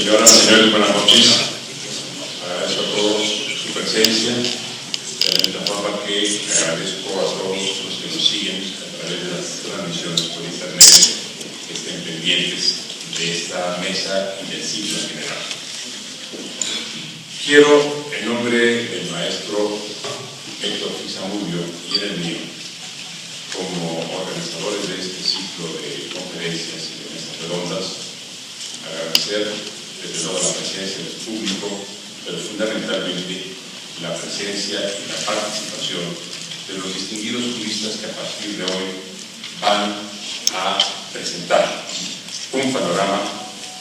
Señoras y señores, buenas noches. Agradezco a todos su presencia, de la misma forma que agradezco a todos los que nos siguen a través de las transmisiones por internet, que estén pendientes de esta mesa y del ciclo en general. Quiero, en nombre del maestro Héctor Fisamubio y en el mío, como organizadores de este ciclo de conferencias y de mesas redondas, agradecer desde luego la presencia del público, pero fundamentalmente la presencia y la participación de los distinguidos juristas que a partir de hoy van a presentar un panorama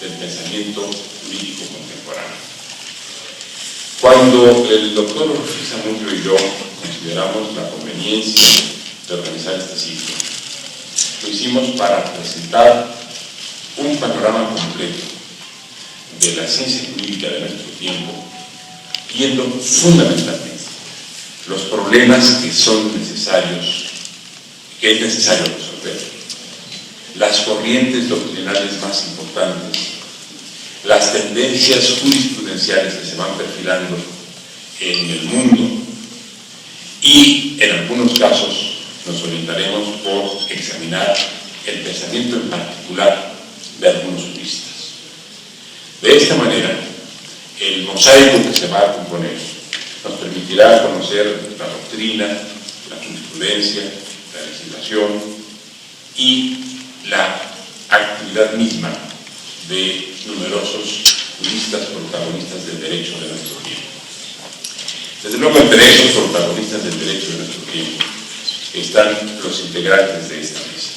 del pensamiento jurídico contemporáneo. Cuando el doctor Fisamubio y yo consideramos la conveniencia de organizar este ciclo, lo hicimos para presentar un panorama completo de la ciencia jurídica de nuestro tiempo, viendo fundamentalmente los problemas que son necesarios, que es necesario resolver, las corrientes doctrinales más importantes, las tendencias jurisprudenciales que se van perfilando en el mundo, y en algunos casos nos orientaremos por examinar el pensamiento en particular de algunos juristas. De esta manera, el mosaico que se va a componer nos permitirá conocer la doctrina, la jurisprudencia, la legislación y la actividad misma de numerosos juristas protagonistas del derecho de nuestro tiempo. Desde luego, entre esos protagonistas del derecho de nuestro tiempo están los integrantes de esta mesa.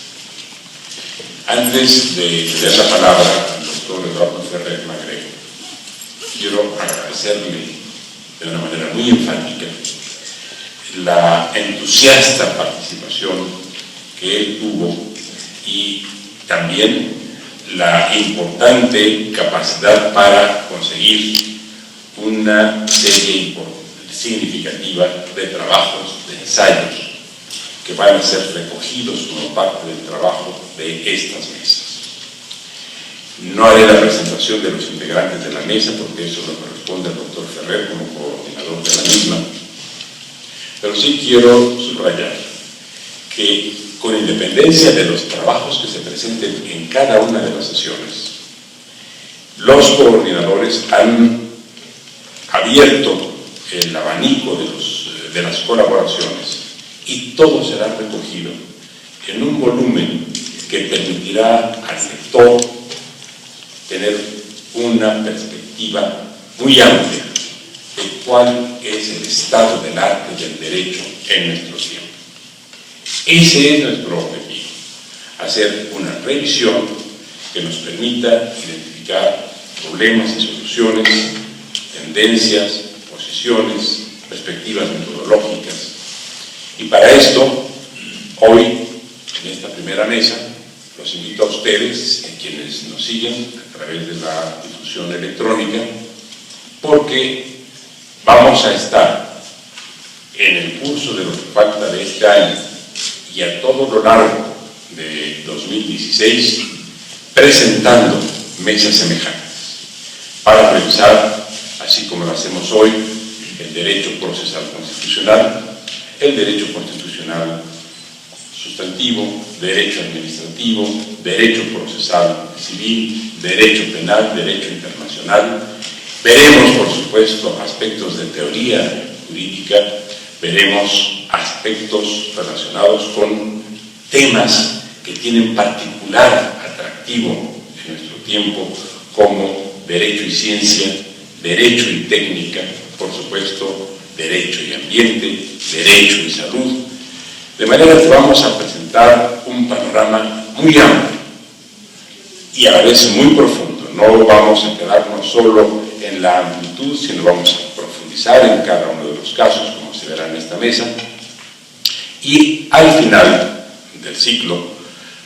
Antes de dar la palabra al doctor Eduardo Ferrer Magrego, quiero agradecerle de una manera muy enfática la entusiasta participación que él tuvo y también la importante capacidad para conseguir una serie significativa de trabajos, de ensayos, que van a ser recogidos como parte del trabajo de estas mesas. No haré la presentación de los integrantes de la mesa porque eso le corresponde al doctor Ferrer como coordinador de la misma, pero sí quiero subrayar que con independencia de los trabajos que se presenten en cada una de las sesiones, los coordinadores han abierto el abanico de las colaboraciones y todo será recogido en un volumen que permitirá al lector tener una perspectiva muy amplia de cuál es el estado del arte y del derecho en nuestro tiempo. Ese es nuestro objetivo, hacer una revisión que nos permita identificar problemas y soluciones, tendencias, posiciones, perspectivas metodológicas. Y para esto, hoy, en esta primera mesa, los invito a ustedes, a quienes nos siguen a través de la difusión electrónica, porque vamos a estar en el curso de lo que falta de este año y a todo lo largo de 2016 presentando mesas semejantes para revisar, así como lo hacemos hoy, el derecho procesal constitucional, el derecho constitucional sustantivo, derecho administrativo, derecho procesal civil, derecho penal, derecho internacional. Veremos, por supuesto, aspectos de teoría jurídica, veremos aspectos relacionados con temas que tienen particular atractivo en nuestro tiempo, como derecho y ciencia, derecho y técnica, por supuesto, derecho y ambiente, derecho y salud, de manera que vamos a presentar un panorama muy amplio y a la vez muy profundo. No vamos a quedarnos solo en la amplitud, sino vamos a profundizar en cada uno de los casos, como se verá en esta mesa. Y al final del ciclo,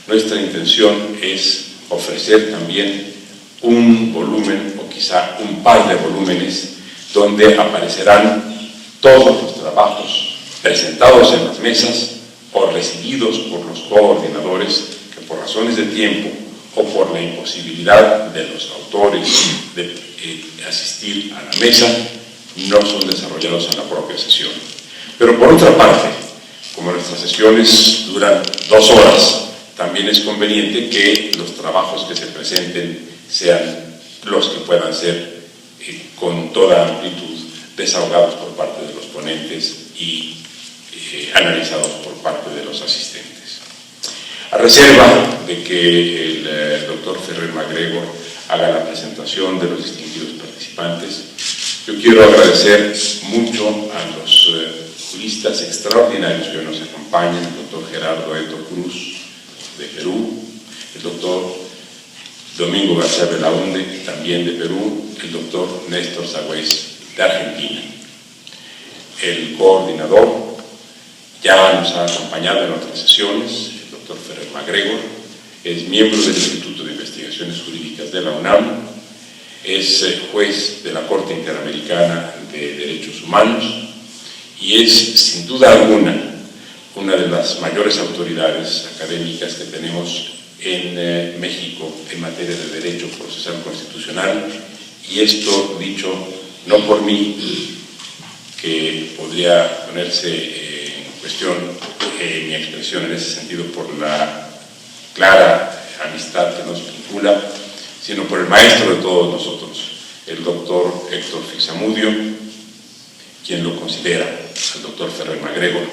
nuestra intención es ofrecer también un volumen, o quizá un par de volúmenes, donde aparecerán todos los trabajos presentados en las mesas o recibidos por los coordinadores que por razones de tiempo o por la imposibilidad de los autores de asistir a la mesa, no son desarrollados en la propia sesión. Pero por otra parte, como nuestras sesiones duran 2 horas, también es conveniente que los trabajos que se presenten sean los que puedan ser con toda amplitud desahogados por parte de los ponentes y analizados por parte de los asistentes. A reserva de que el doctor Ferrer MacGregor haga la presentación de los distinguidos participantes, yo quiero agradecer mucho a los juristas extraordinarios que hoy nos acompañan, el doctor Gerardo Eto Cruz de Perú, el doctor Domingo García Belaunde, también de Perú, el doctor Néstor Sagüez de Argentina. El coordinador ya nos ha acompañado en otras sesiones, el doctor Ferrer MacGregor, es miembro del Instituto de Investigaciones Jurídicas de la UNAM, es juez de la Corte Interamericana de Derechos Humanos y es, sin duda alguna, una de las mayores autoridades académicas que tenemos en México en materia de derecho procesal constitucional, y esto dicho no por mí, que podría ponerse en cuestión mi expresión en ese sentido por la clara amistad que nos vincula, sino por el maestro de todos nosotros, el doctor Héctor Fixamudio, quien lo considera, al doctor Ferrer MacGregor,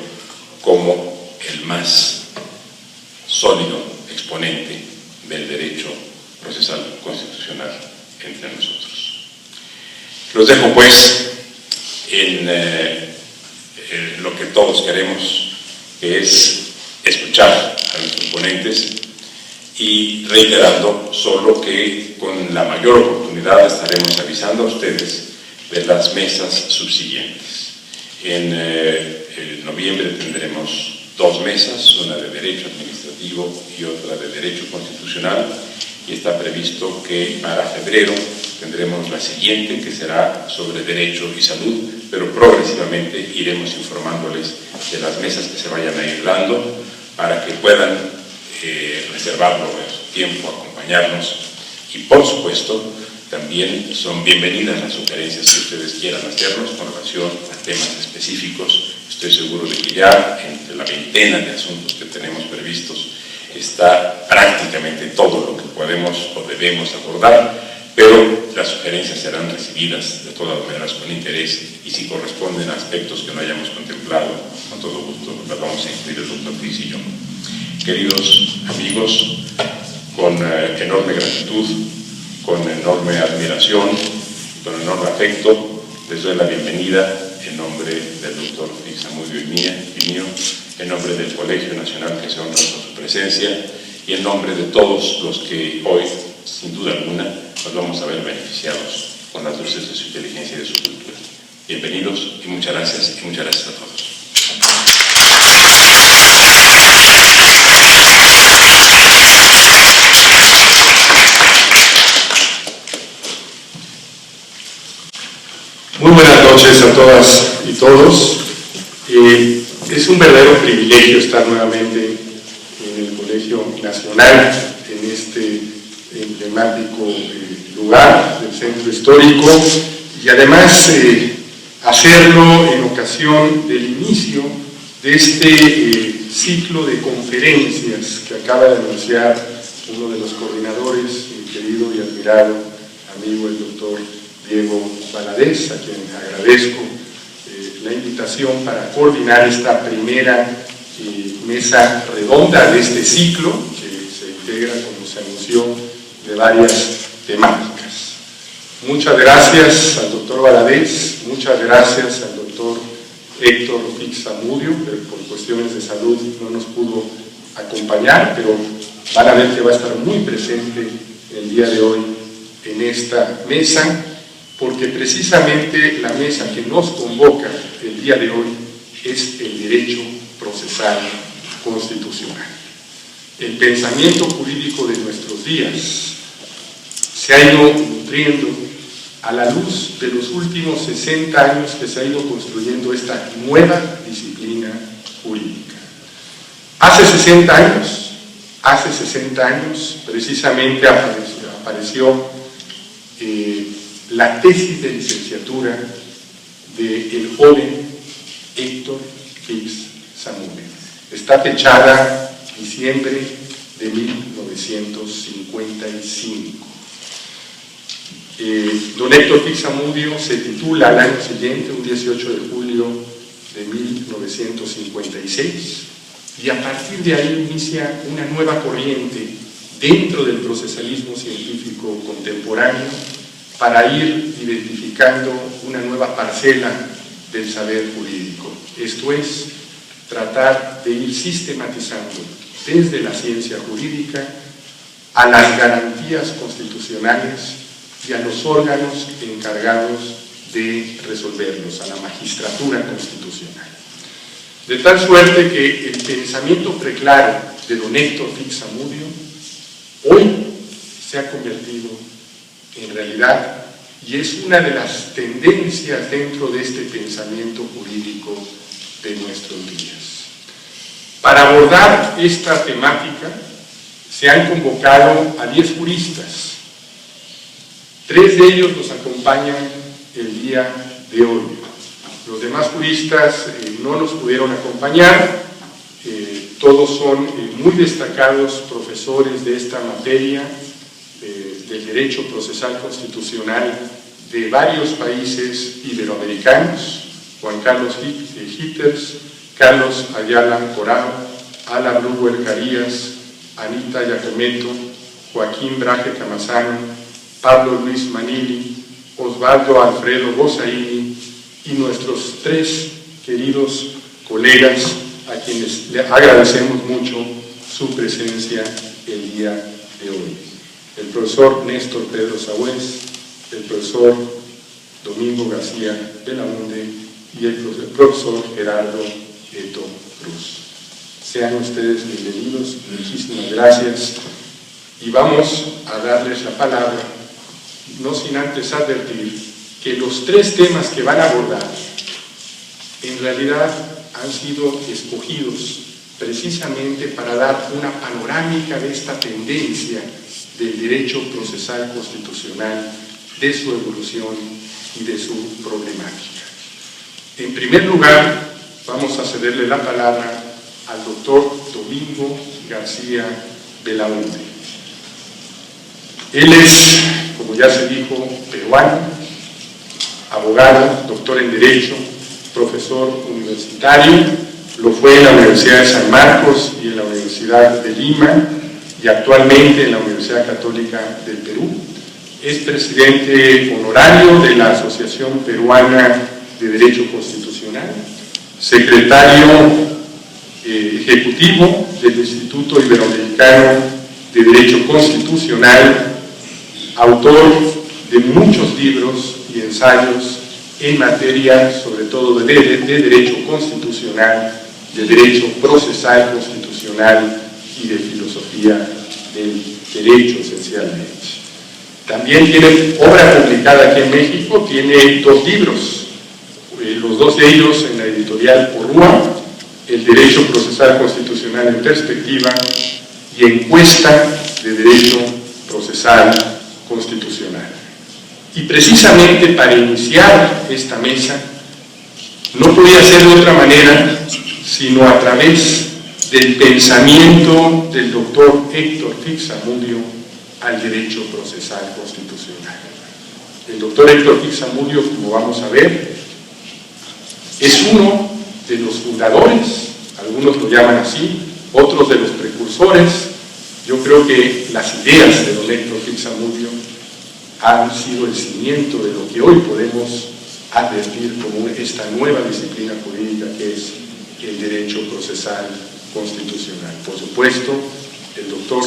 como el más sólido exponente del derecho procesal constitucional entre nosotros. Los dejo pues en lo que todos queremos, que es escuchar a nuestros ponentes, y reiterando solo que con la mayor oportunidad estaremos avisando a ustedes de las mesas subsiguientes. En noviembre tendremos 2 mesas, una de Derecho Administrativo y otra de Derecho Constitucional, y está previsto que para febrero tendremos la siguiente, que será sobre Derecho y Salud, pero progresivamente iremos informándoles de las mesas que se vayan a ir dando para que puedan reservarlo en su tiempo, acompañarnos, y por supuesto también son bienvenidas las sugerencias que ustedes quieran hacernos con relación a temas específicos. Estoy seguro de que ya entre la veintena de asuntos que tenemos previstos está prácticamente todo lo que podemos o debemos abordar, pero las sugerencias serán recibidas de todas maneras con interés, y si corresponden a aspectos que no hayamos contemplado, con todo gusto las vamos a incluir el doctor Fix y yo. Queridos amigos, con enorme gratitud, con enorme admiración, con enorme afecto, les doy la bienvenida en nombre del doctor Fixamudio y mío, en nombre del Colegio Nacional que se honra con su presencia, y en nombre de todos los que hoy, sin duda alguna, nos vamos a ver beneficiados con las luces de su inteligencia y de su cultura. Bienvenidos y muchas gracias a todos. Muy buenas noches a todas y todos. Es un verdadero privilegio estar nuevamente en el Colegio Nacional, en este emblemático lugar del centro histórico, y además hacerlo en ocasión del inicio de este ciclo de conferencias que acaba de anunciar uno de los coordinadores, mi querido y admirado amigo, el doctor Diego Valadez, a quien agradezco la invitación para coordinar esta primera mesa redonda de este ciclo, que se integra, como se anunció, de varias temáticas. Muchas gracias al doctor Valadez, muchas gracias al doctor Héctor Fixamudio, que por cuestiones de salud no nos pudo acompañar, pero van a ver que va a estar muy presente el día de hoy en esta mesa, porque precisamente la mesa que nos convoca el día de hoy es el derecho procesal constitucional. El pensamiento jurídico de nuestros días se ha ido nutriendo a la luz de los últimos 60 años que se ha ido construyendo esta nueva disciplina jurídica. Hace 60 años hace 60 años precisamente apareció la tesis de licenciatura del joven Héctor Fix Zamudio. Está fechada diciembre de 1955. Don Héctor Fix Zamudio se titula al año siguiente, un 18 de julio de 1956, y a partir de ahí inicia una nueva corriente dentro del procesalismo científico contemporáneo para ir identificando una nueva parcela del saber jurídico. Esto es, tratar de ir sistematizando desde la ciencia jurídica a las garantías constitucionales y a los órganos encargados de resolverlos, a la magistratura constitucional. De tal suerte que el pensamiento preclaro de don Héctor Fix Zamudio hoy se ha convertido en realidad y es una de las tendencias dentro de este pensamiento jurídico de nuestros días. Para abordar esta temática se han convocado a 10 juristas. 3 de ellos nos acompañan el día de hoy. Los demás juristas no nos pudieron acompañar, todos son muy destacados profesores de esta materia, del derecho procesal constitucional de varios países iberoamericanos: Juan Carlos Hitters, Carlos Ayala Corao, Ala Bluwell Carías, Anita Giacometto, Joaquín Braje Camazano, Pablo Luis Manili, Osvaldo Alfredo Bozaini y nuestros 3 queridos colegas a quienes le agradecemos mucho su presencia el día de hoy. El profesor Néstor Pedro Sagüez, el profesor Domingo García Belaúnde y el profesor Gerardo Eto Cruz. Sean ustedes bienvenidos, muchísimas gracias, y vamos a darles la palabra, no sin antes advertir que los 3 temas que van a abordar en realidad han sido escogidos precisamente para dar una panorámica de esta tendencia del derecho procesal constitucional, de su evolución y de su problemática. En primer lugar, vamos a cederle la palabra al doctor Domingo García Belaúnde. Él es, como ya se dijo, peruano, abogado, doctor en Derecho, profesor universitario, lo fue en la Universidad de San Marcos y en la Universidad de Lima, y actualmente en la Universidad Católica del Perú. Es presidente honorario de la Asociación Peruana de Derecho Constitucional, secretario ejecutivo del Instituto Iberoamericano de Derecho Constitucional, autor de muchos libros y ensayos en materia sobre todo de derecho constitucional, de derecho procesal constitucional y de filosofía del derecho esencialmente. También tiene obra publicada aquí en México, tiene 2 libros, los 2 de ellos en la editorial Porrúa, El Derecho Procesal Constitucional en Perspectiva y Encuesta de Derecho Procesal Constitucional. Y precisamente para iniciar esta mesa, no podía ser de otra manera sino a través del pensamiento del doctor Héctor Fix Zamudio al derecho procesal constitucional. El doctor Héctor Fix Zamudio, como vamos a ver, es uno de los fundadores, algunos lo llaman así, otros de los precursores. Yo creo que las ideas de don Héctor Fix Zamudio han sido el cimiento de lo que hoy podemos advertir como esta nueva disciplina jurídica que es el derecho procesal constitucional. Por supuesto, el doctor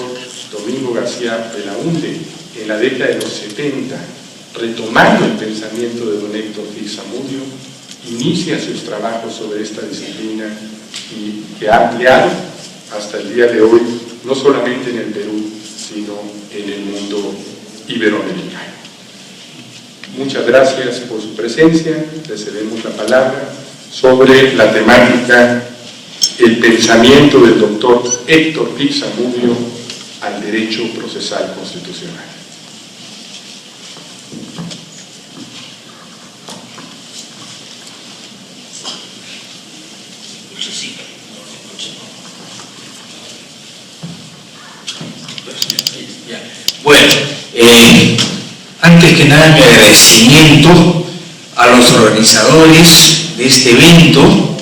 Domingo García Belaúnde, en la década de los 70, retomando el pensamiento de don Héctor Fix Zamudio, inicia sus trabajos sobre esta disciplina y que ha ampliado hasta el día de hoy, no solamente en el Perú, sino en el mundo iberoamericano. Muchas gracias por su presencia. Le cedemos la palabra sobre la temática el pensamiento del doctor Héctor Fix-Amudio al derecho procesal constitucional. Bueno, antes que nada mi agradecimiento a los organizadores de este evento,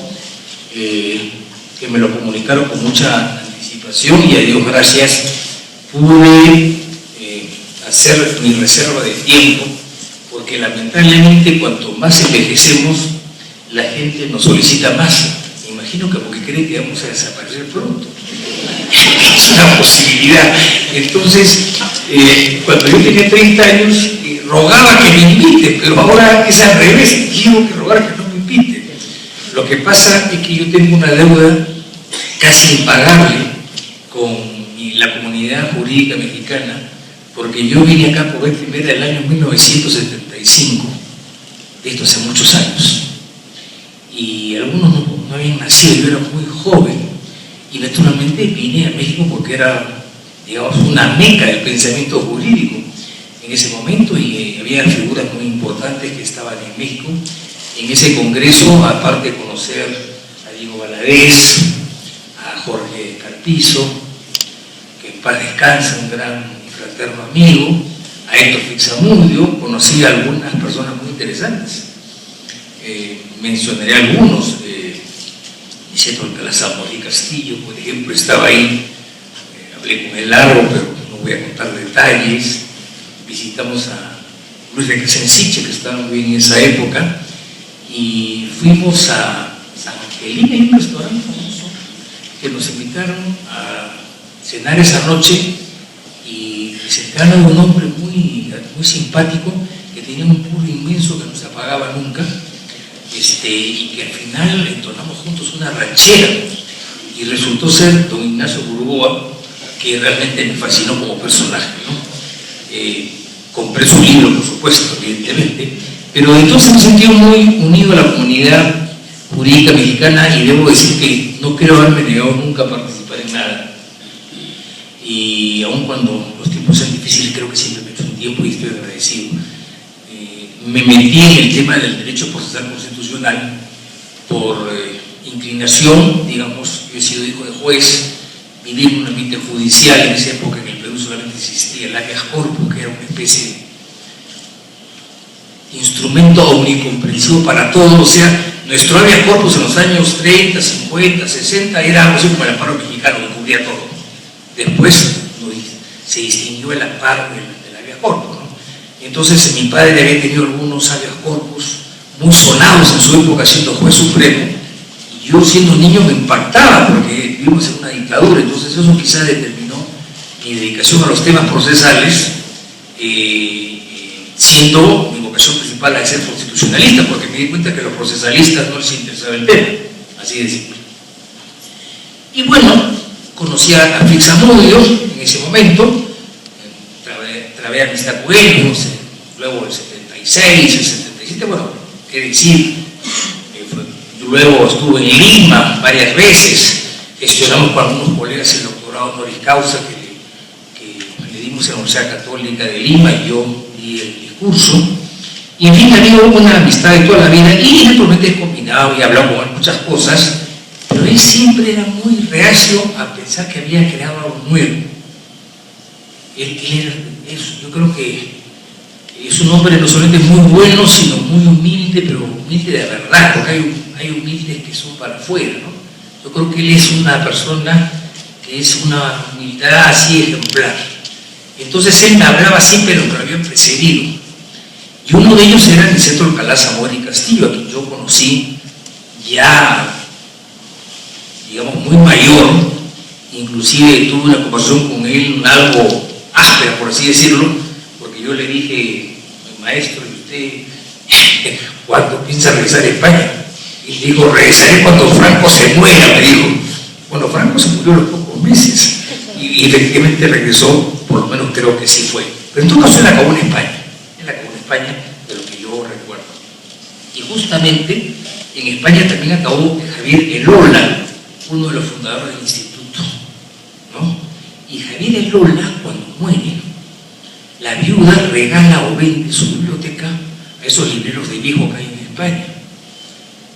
que me lo comunicaron con mucha anticipación, y a Dios gracias pude hacer mi reserva de tiempo, porque lamentablemente cuanto más envejecemos, la gente nos solicita más. Me imagino que porque cree que vamos a desaparecer pronto. Es una posibilidad. Entonces, cuando yo tenía 30 años, rogaba que me inviten, pero ahora es al revés, quiero que rogar que no me inviten. Lo que pasa es que yo tengo una deuda casi impagable con la comunidad jurídica mexicana, porque yo vine acá por vez primera el año 1975, esto hace muchos años, y algunos no habían nacido, yo era muy joven, y naturalmente vine a México porque era, digamos, una meca del pensamiento jurídico en ese momento, y había figuras muy importantes que estaban en México. En ese congreso, aparte de conocer a Diego Valadez, a Jorge Carpizo, que en paz descansa, un gran y fraterno amigo, a Héctor Fix-Amudio, conocí a algunas personas muy interesantes. Mencionaré algunos. Vicente Alcalá Zamora y Castillo, por ejemplo, estaba ahí, hablé con él largo, pero no voy a contar detalles. Visitamos a Luis de Casensiche, que estaba muy bien en esa época, y fuimos a San Angelín, hay un restaurante famoso, que nos invitaron a cenar esa noche, y presentaron a un hombre muy simpático, que tenía un puro inmenso que no se apagaba nunca, y que al final entonamos juntos una ranchera, y resultó ser don Ignacio Burgoa, que realmente me fascinó como personaje, ¿no? Compré su libro, por supuesto, evidentemente, pero entonces me sentí muy unido a la comunidad jurídica mexicana, y debo decir que no creo haberme negado nunca a participar en nada, y aun cuando los tiempos sean difíciles, creo que siempre me he hecho un tiempo y estoy agradecido. Me metí en el tema del derecho procesal constitucional por inclinación, digamos. Yo he sido hijo de juez, viví en un ambiente judicial. En esa época en el Perú solamente existía el habeas corpus, que era una especie de instrumento omnicomprensivo para todo. O sea, nuestro habeas corpus en los años 30, 50, 60 era algo así como el amparo mexicano, que cubría todo. Después se distinguió el amparo del habeas corpus, ¿no? Entonces mi padre había tenido algunos habeas corpus muy sonados en su época siendo juez supremo, y yo siendo niño me impactaba porque vivimos en una dictadura. Entonces eso quizás determinó mi dedicación a los temas procesales, siendo mi vocación principal a ser constitucionalista, porque me di cuenta que a los procesalistas no les interesaba el tema, así de simple. Y bueno, conocí a Fix-Amudio en ese momento, trabé amistad con él, no sé, luego el 76, el 77, bueno, qué decir, luego estuve en Lima varias veces, gestionamos con algunos colegas el doctorado honoris causa que le dimos en la Universidad Católica de Lima, y yo di el discurso, y en fin, ha habido una amistad de toda la vida, y naturalmente he combinado y hablado con muchas cosas, pero él siempre era muy reacio a pensar que había creado algo nuevo. Yo creo que es un hombre no solamente muy bueno, sino muy humilde, pero humilde de verdad, porque hay humildes que son para afuera, ¿no? Yo creo que él es una persona que es una humildad así ejemplar. Entonces él me hablaba siempre de lo que lo había precedido, y uno de ellos era Niceto Alcalá Zamora y Castillo, a quien yo conocí ya, digamos, muy mayor. Inclusive tuve una conversación con él algo áspera, por así decirlo, porque yo le dije: maestro, ¿y usted cuándo piensa regresar a España? Y dijo: regresaré cuando Franco se muera, me dijo. Bueno, Franco se murió a los pocos meses, y efectivamente regresó, por lo menos creo que sí fue. Pero en todo caso él acabó en España, de lo que yo recuerdo. Y justamente en España también acabó Javier Elola, fue uno de los fundadores del instituto, ¿no? Y Javier Elola, cuando muere, la viuda regala o vende su biblioteca a esos libreros de viejo que hay en España.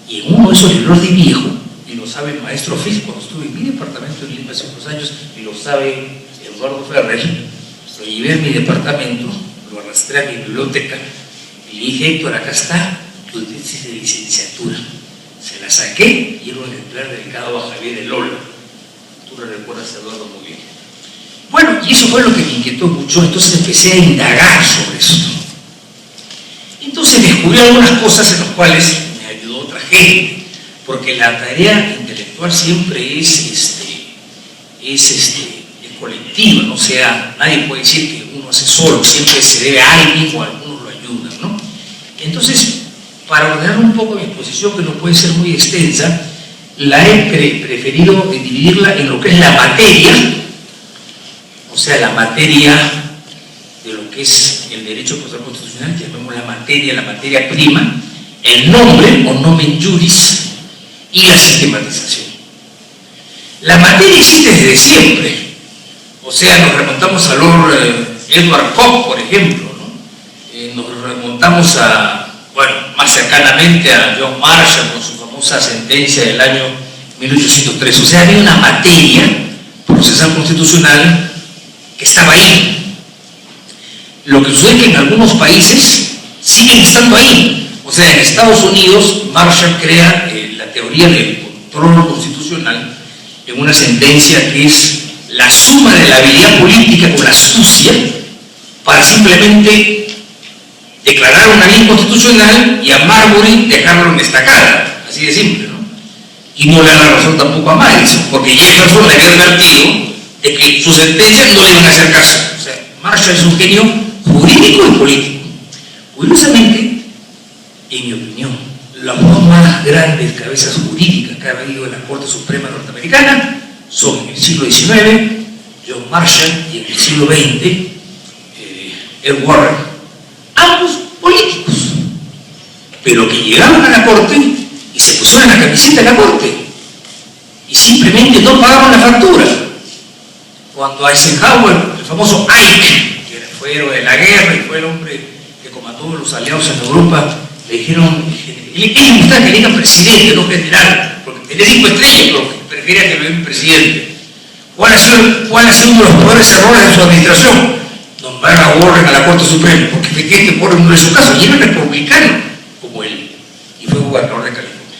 Y en uno de esos libreros de viejo, y lo sabe el maestro Fis, cuando estuve en mi departamento en Lima hace unos años, y lo sabe Eduardo Ferrer, lo llevé a mi departamento, lo arrastré a mi biblioteca, y le dije: Héctor, acá está tu tesis de licenciatura. Se la saqué y era un ejemplar dedicado a Javier Elola. Tú lo recuerdas, Eduardo, muy bien. Bueno, y eso fue lo que me inquietó mucho, entonces empecé a indagar sobre esto. Entonces descubrí algunas cosas en las cuales me ayudó otra gente, porque la tarea intelectual siempre es colectiva, ¿no? O sea, nadie puede decir que uno hace solo, siempre se debe a alguien o algunos lo ayudan, ¿no? Entonces, para ordenar un poco mi exposición, que no puede ser muy extensa, la he preferido dividirla en lo que es la materia, o sea, la materia de lo que es el derecho procesal constitucional, que llamamos la materia prima, el nombre o nomen juris y la sistematización. La materia existe desde siempre, o sea, nos remontamos a Lord Edward Coke, por ejemplo, ¿no? Nos remontamos más cercanamente a John Marshall con su famosa sentencia del año 1803. O sea, había una materia procesal constitucional que estaba ahí. Lo que sucede es que en algunos países siguen estando ahí. O sea, en Estados Unidos, Marshall crea la teoría del control constitucional en una sentencia que es la suma de la habilidad política con la astucia para simplemente declarar una ley constitucional y a Marbury dejarlo en estacada, así de simple, ¿no? Y no le da la razón tampoco a Madison, porque Jefferson le había advertido de que sus sentencias no le iban a hacer caso. O sea, Marshall es un genio jurídico y político. Curiosamente, en mi opinión, las dos más grandes cabezas jurídicas que ha habido en la Corte Suprema Norteamericana son en el siglo XIX, John Marshall, y en el siglo XX, Ed Warren. Ambos políticos, pero que llegaban a la Corte y se pusieron la camiseta de la Corte y simplemente no pagaban la factura. Cuando Eisenhower, el famoso Ike, que fue héroe de la guerra y fue el hombre que comandó los aliados en Europa, le dijeron: él le gustaba que le digan presidente, no general, porque tenía 5 estrellas, pero prefería que lo digan presidente. ¿Cuál ha sido uno de los peores errores de su administración? Nombrar a Warren a la Corte Suprema, porque efectivamente Warren no es su caso, y era republicano como él, y fue gobernador de California.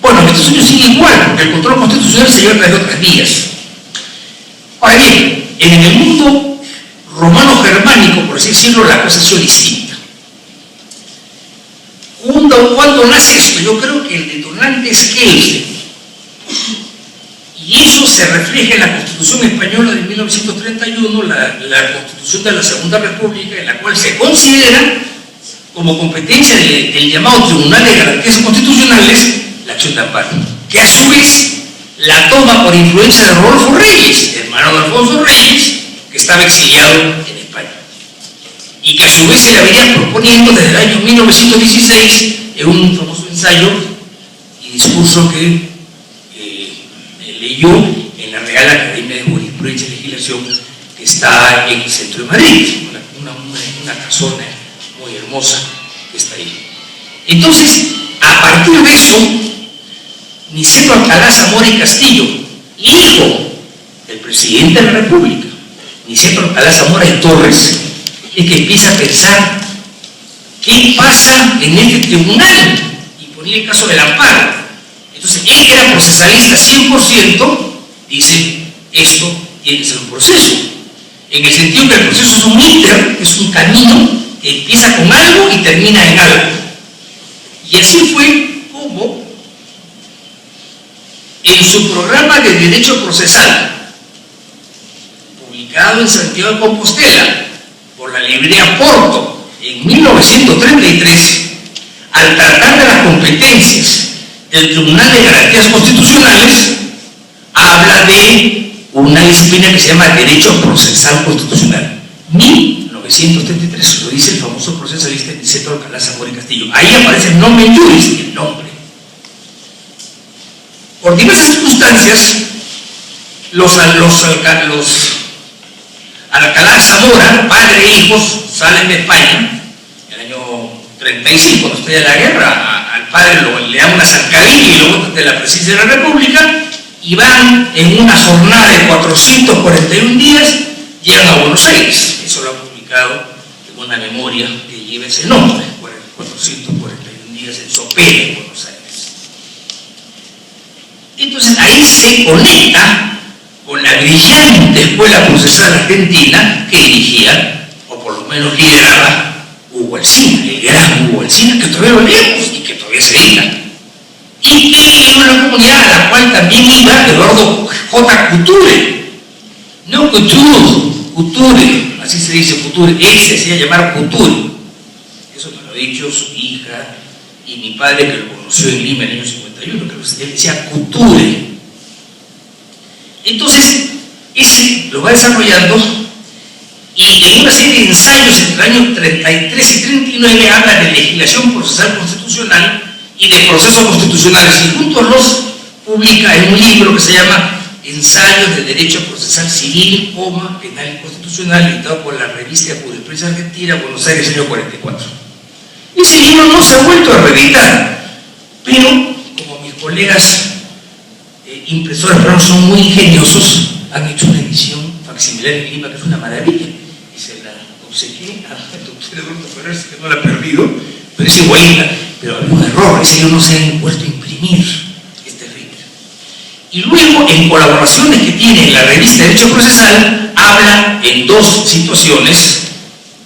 Bueno, en Estados Unidos sigue igual, porque el control constitucional se lleva a través de otras vías. Ahora bien, en el mundo romano-germánico, por así decirlo, la cosa ha sido distinta. ¿Cuándo nace esto? Yo creo que el detonante es Kelsen. Y eso se refleja en la Constitución Española de 1931, la Constitución de la Segunda República, en la cual se considera como competencia del llamado Tribunal de Garantías Constitucionales la acción de amparo, que a su vez la toma por influencia de Rodolfo Reyes, hermano de Alfonso Reyes, que estaba exiliado en España, y que a su vez se la venía proponiendo desde el año 1916 en un famoso ensayo y discurso que leyó en la Real Academia de Jurisprudencia y Legislación, que está en el centro de Madrid, una casona muy hermosa que está ahí. Entonces, a partir de eso, Niceto Alcalá Zamora y Castillo, hijo del presidente de la República, Niceto Alcalá Zamora y Torres, es que empieza a pensar qué pasa en este tribunal y ponía el caso del amparo. Entonces, él que era procesalista 100%, dice: esto tiene que ser un proceso, en el sentido que el proceso es un íter, es un camino que empieza con algo y termina en algo. Y así fue como en su programa de Derecho Procesal, publicado en Santiago de Compostela por la librería Porto en 1933, al tratar de las competencias del Tribunal de Garantías Constitucionales, habla de una disciplina que se llama Derecho Procesal Constitucional. 1933, lo dice el famoso procesalista Niceto Alcalá Zamora y Castillo. Ahí aparece el nomen juris, el nombre. Por diversas circunstancias, los Alcalá Zamora, padre e hijos, salen de España en el año 35, cuando estalla la guerra. Al padre le dan una zancadilla y lo botan de la presidencia de la República, y van en una jornada de 441 días, llegan a Buenos Aires. Eso lo ha publicado en una memoria que lleva ese nombre, 441 días en Sopela, en Buenos Aires. Entonces ahí se conecta con la brillante escuela procesal argentina que dirigía, o por lo menos lideraba, Hugo Alsina, el gran Hugo Alsina, que todavía lo leemos y que todavía se edita. Y que era una comunidad a la cual también iba Eduardo J. Couture, no Couture, así se dice Couture, él se hacía llamar Couture. Eso me lo ha dicho su hija y mi padre, que lo conoció en Lima en el año 51, que él decía Couture. Entonces, ese lo va desarrollando, y en una serie de ensayos entre el año 33 y 39 habla de legislación procesal constitucional y de procesos constitucionales, y juntos los publica en un libro que se llama Ensayos de Derecho Procesal Civil, Penal y Constitucional, editado por la revista Jurisprudencia Argentina, Buenos Aires, año 44. Ese libro no se ha vuelto a reeditar, pero como mis colegas impresores peruanos son muy ingeniosos, han hecho una edición facsimilar en Lima que es una maravilla, y se la obsequié al doctor Eduardo Ferrer, que no la ha perdido, pero es igualita, pero había un error, ese libro no se ha vuelto a imprimir, es terrible. Y luego, en colaboraciones que tiene en la revista Derecho Procesal, habla en dos situaciones,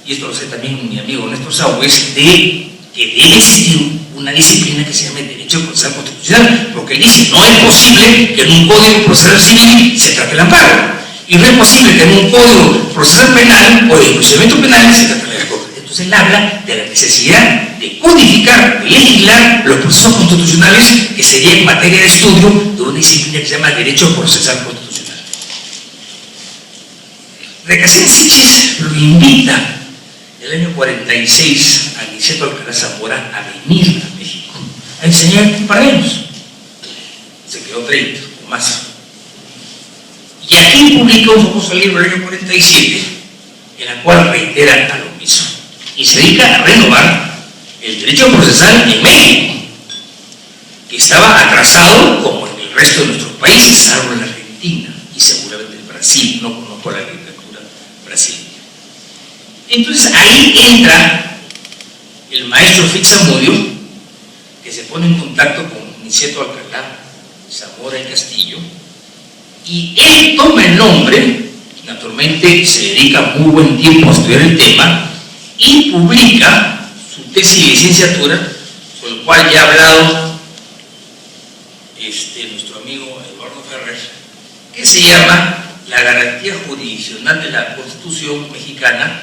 y esto lo sé también mi amigo Néstor Saugues, de que debe existir una disciplina que se llama Derecho Procesal Constitucional, porque él dice, no es posible que en un Código Procesal Civil se trate el amparo, y no es posible que en un Código Procesal Penal o de enjuiciamiento penal se trate la corte. Entonces él habla de la necesidad de codificar, de legislar los procesos constitucionales, que sería en materia de estudio de una disciplina que se llama Derecho Procesal Constitucional. Recasén Siches lo invita el año 46 a Niceto Alcalá Zamora a venir a México a enseñar un par de años. Se quedó 30 o más. Y aquí publica un famoso libro el año 47, en la cual reitera a lo mismo y se dedica a renovar el derecho procesal en México, que estaba atrasado como en el resto de nuestros países, salvo en la Argentina y seguramente en Brasil. No conozco la literatura brasileña. Entonces ahí entra el maestro Fitzamudio, que se pone en contacto con Niceto Alcalá Zamora y Castillo, y él toma el nombre, naturalmente se dedica muy buen tiempo a estudiar el tema, y publica su tesis de licenciatura, con el cual ya ha hablado nuestro amigo Eduardo Ferrer, que se llama La garantía jurisdiccional de la Constitución mexicana.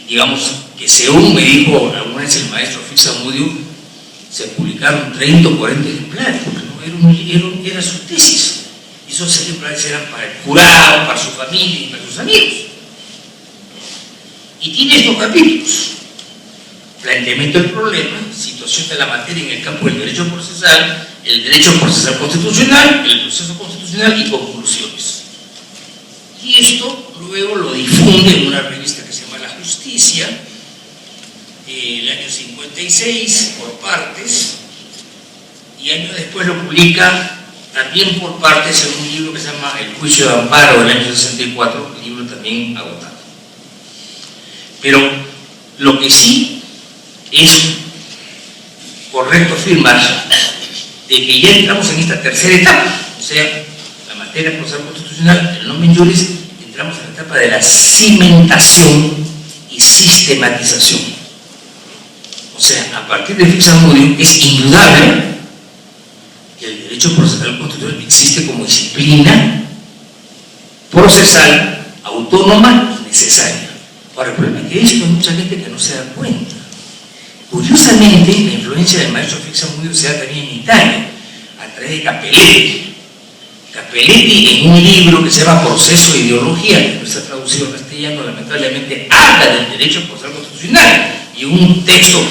Digamos que, según me dijo alguna vez el maestro Fitzamudio, se publicaron 30 o 40 ejemplares, porque no era su tesis. Y esos ejemplares eran para el jurado, para su familia y para sus amigos. Y tiene estos capítulos: planteamiento del problema, situación de la materia en el campo del derecho procesal, el derecho procesal constitucional, el proceso constitucional y conclusiones. Y esto luego lo difunde en una revista que se llama La Justicia, el año 56, por partes, y años después lo publica también por partes en un libro que se llama El Juicio de Amparo, del año 64, libro también agotado. Pero lo que sí es correcto afirmar de que ya entramos en esta tercera etapa, o sea, la materia procesal constitucional, el nomen juris, entramos en la etapa de la cimentación y sistematización. O sea, a partir de Fitzamudio es indudable que el derecho procesal constitucional existe como disciplina procesal autónoma y necesaria. Ahora, el problema es que esto hay mucha gente que no se da cuenta. Curiosamente, la influencia del maestro Fitzamudio se da también en Italia, a través de Capelletti. Capelletti, en un libro que se llama Proceso e Ideología, que no está traducido al castellano, lamentablemente, habla del derecho procesal constitucional, y un texto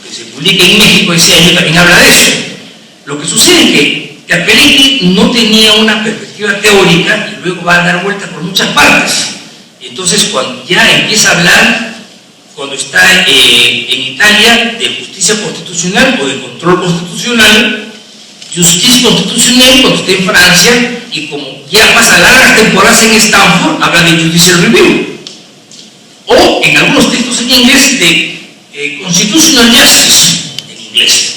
que se publica en México ese año también habla de eso. Lo que sucede es que Capelletti no tenía una perspectiva teórica y luego va a dar vuelta por muchas partes. Entonces, cuando ya empieza a hablar, cuando está en Italia, de justicia constitucional o de control constitucional, justicia constitucional cuando está en Francia, y como ya pasa largas temporadas en Stanford, habla de judicial review. O en algunos textos en inglés de constitutional justice, en inglés.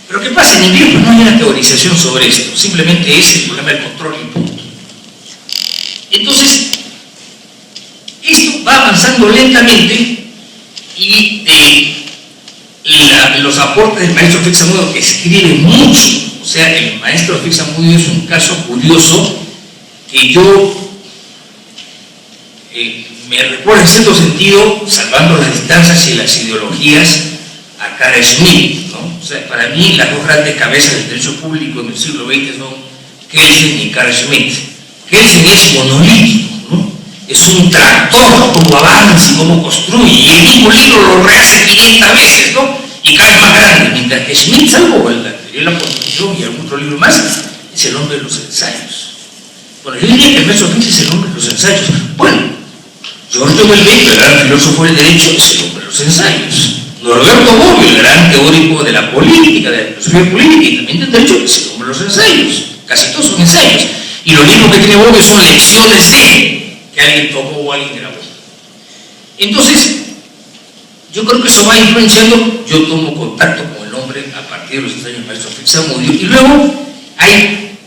Pero ¿qué pasa? En inglés pues no hay una teorización sobre esto, simplemente es el problema del control y punto. Entonces, esto va avanzando lentamente y los aportes del maestro Félix Zamudio, que escribe mucho, o sea, el maestro Félix Zamudio es un caso curioso que yo me recuerda en cierto sentido, salvando las distancias y las ideologías, a Carl Schmitt, ¿no? O sea, para mí las dos grandes cabezas del derecho público en el siglo XX son Kelsen y Carl Schmitt. Kelsen es monolítico, ¿no? Es un tractor, cómo avanza, cómo construye, y el mismo libro lo rehace 500 veces, ¿no? Y cada vez más grande, mientras que Schmitt, salvo la teoría de la Constitución y algún otro libro más, es el hombre de los ensayos. Bueno, yo diría que el maestro Félix es el hombre de los ensayos. Bueno, Giorgio Belvecchi, el gran filósofo del derecho, es el hombre de los ensayos. Norberto Bobbio, el gran teórico de la política, de la filosofía política y también del derecho, es el hombre de los ensayos. Casi todos son ensayos. Y los libros que tiene Bobbio son lecciones de que alguien tomó o alguien grabó. Entonces, yo creo que eso va influenciando. Yo tomo contacto con el hombre a partir de los ensayos del maestro Félix Zamudio, y luego hay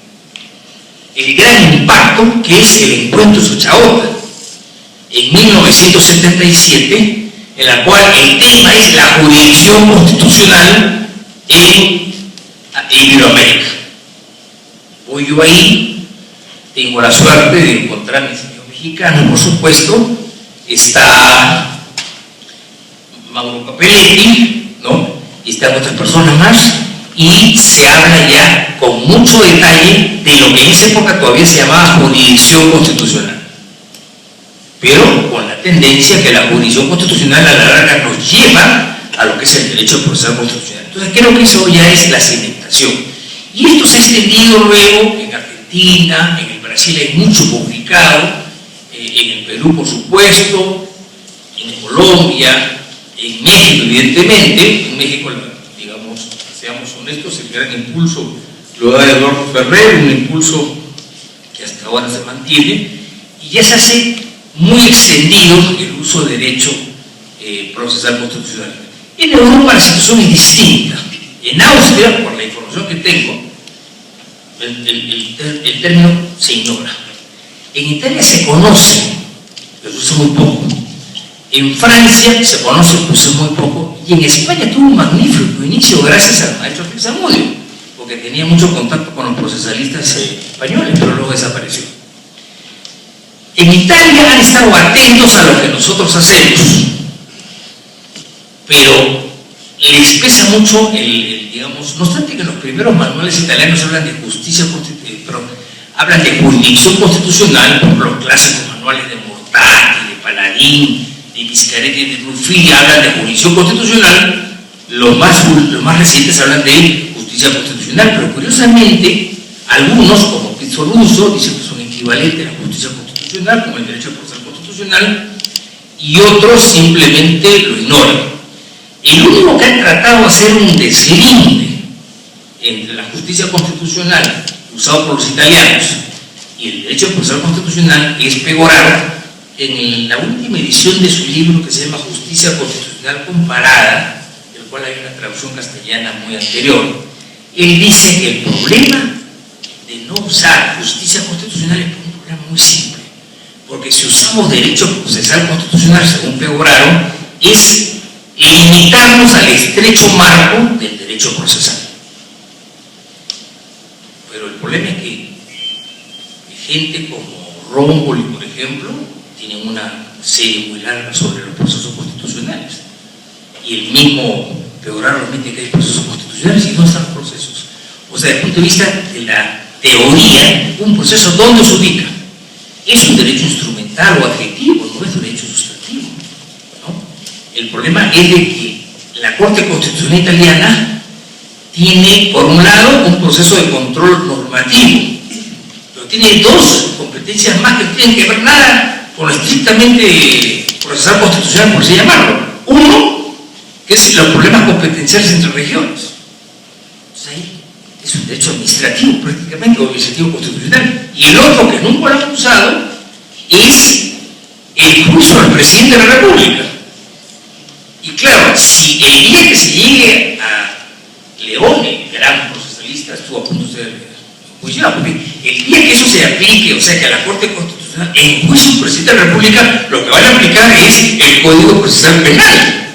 el gran impacto que es el encuentro de Sochaoca en 1977, en la cual el tema es la jurisdicción constitucional en Iberoamérica. Voy yo ahí, tengo la suerte de encontrar a mi señor mexicano, por supuesto, está Mauro Capelletti, ¿no? Y están otras personas más, y se habla ya con mucho detalle de lo que en esa época todavía se llamaba jurisdicción constitucional, pero con la tendencia que la jurisdicción constitucional a la larga nos lleva a lo que es el derecho procesal constitucional. Entonces, creo que eso ya es la cimentación. Y esto se ha extendido luego en Argentina, en el Brasil hay mucho publicado, en el Perú, por supuesto, en Colombia, en México, evidentemente. En México, digamos, seamos honestos, el gran impulso lo da Eduardo Ferrer, un impulso que hasta ahora se mantiene, y ya se hace muy extendido el uso de derecho procesal constitucional. En Europa la situación es distinta. En Austria, por la información que tengo, el término se ignora. En Italia se conoce, pero se usa muy poco. En Francia se conoce, pero se usa muy poco. Y en España tuvo un magnífico inicio gracias al maestro Félix Zamudio, porque tenía mucho contacto con los procesalistas españoles, pero luego desapareció. En Italia han estado atentos a lo que nosotros hacemos, pero les pesa mucho digamos, no obstante que los primeros manuales italianos hablan de justicia constitucional, pero hablan de jurisdicción constitucional, por los clásicos manuales de Mortati, de Paladín, de Viscaretti y de Ruffieri hablan de jurisdicción constitucional. Los más recientes hablan de justicia constitucional, pero curiosamente algunos, como Pizzoruso, dicen que son equivalentes a la justicia constitucional, como el derecho procesal constitucional, y otros simplemente lo ignoran. El único que ha tratado de hacer un deslinde entre la justicia constitucional usado por los italianos y el derecho procesal constitucional es Pegoraro, en la última edición de su libro que se llama Justicia Constitucional Comparada, del cual hay una traducción castellana muy anterior. Él dice que el problema de no usar justicia constitucional es un problema muy simple, porque si usamos derecho procesal constitucional, según Pegoraro, es limitarnos al estrecho marco del derecho procesal. Pero el problema es que gente como Romboli, por ejemplo, tienen una serie muy larga sobre los procesos constitucionales, y el mismo Pegoraro admite que hay procesos constitucionales y no están los procesos. O sea, desde el punto de vista de la teoría, un proceso ¿dónde se ubica? ¿Es un derecho instrumental o adjetivo? No es un derecho sustantivo, ¿no? El problema es de que la Corte Constitucional italiana tiene, por un lado, un proceso de control normativo, pero tiene dos competencias más que no tienen que ver nada con lo estrictamente procesal constitucional, por así llamarlo. Uno, que es los problemas competenciales entre regiones. Entonces ahí es un derecho administrativo prácticamente, o administrativo constitucional. Y el otro, que nunca lo han usado, es el juicio al presidente de la República. Y claro, si el día que se llegue a Leone, gran procesalista, estuvo a punto de ser enjuiciado, porque el día que eso se aplique, o sea que a la Corte Constitucional, en juicio al presidente de la República, lo que van a aplicar es el Código Procesal Penal.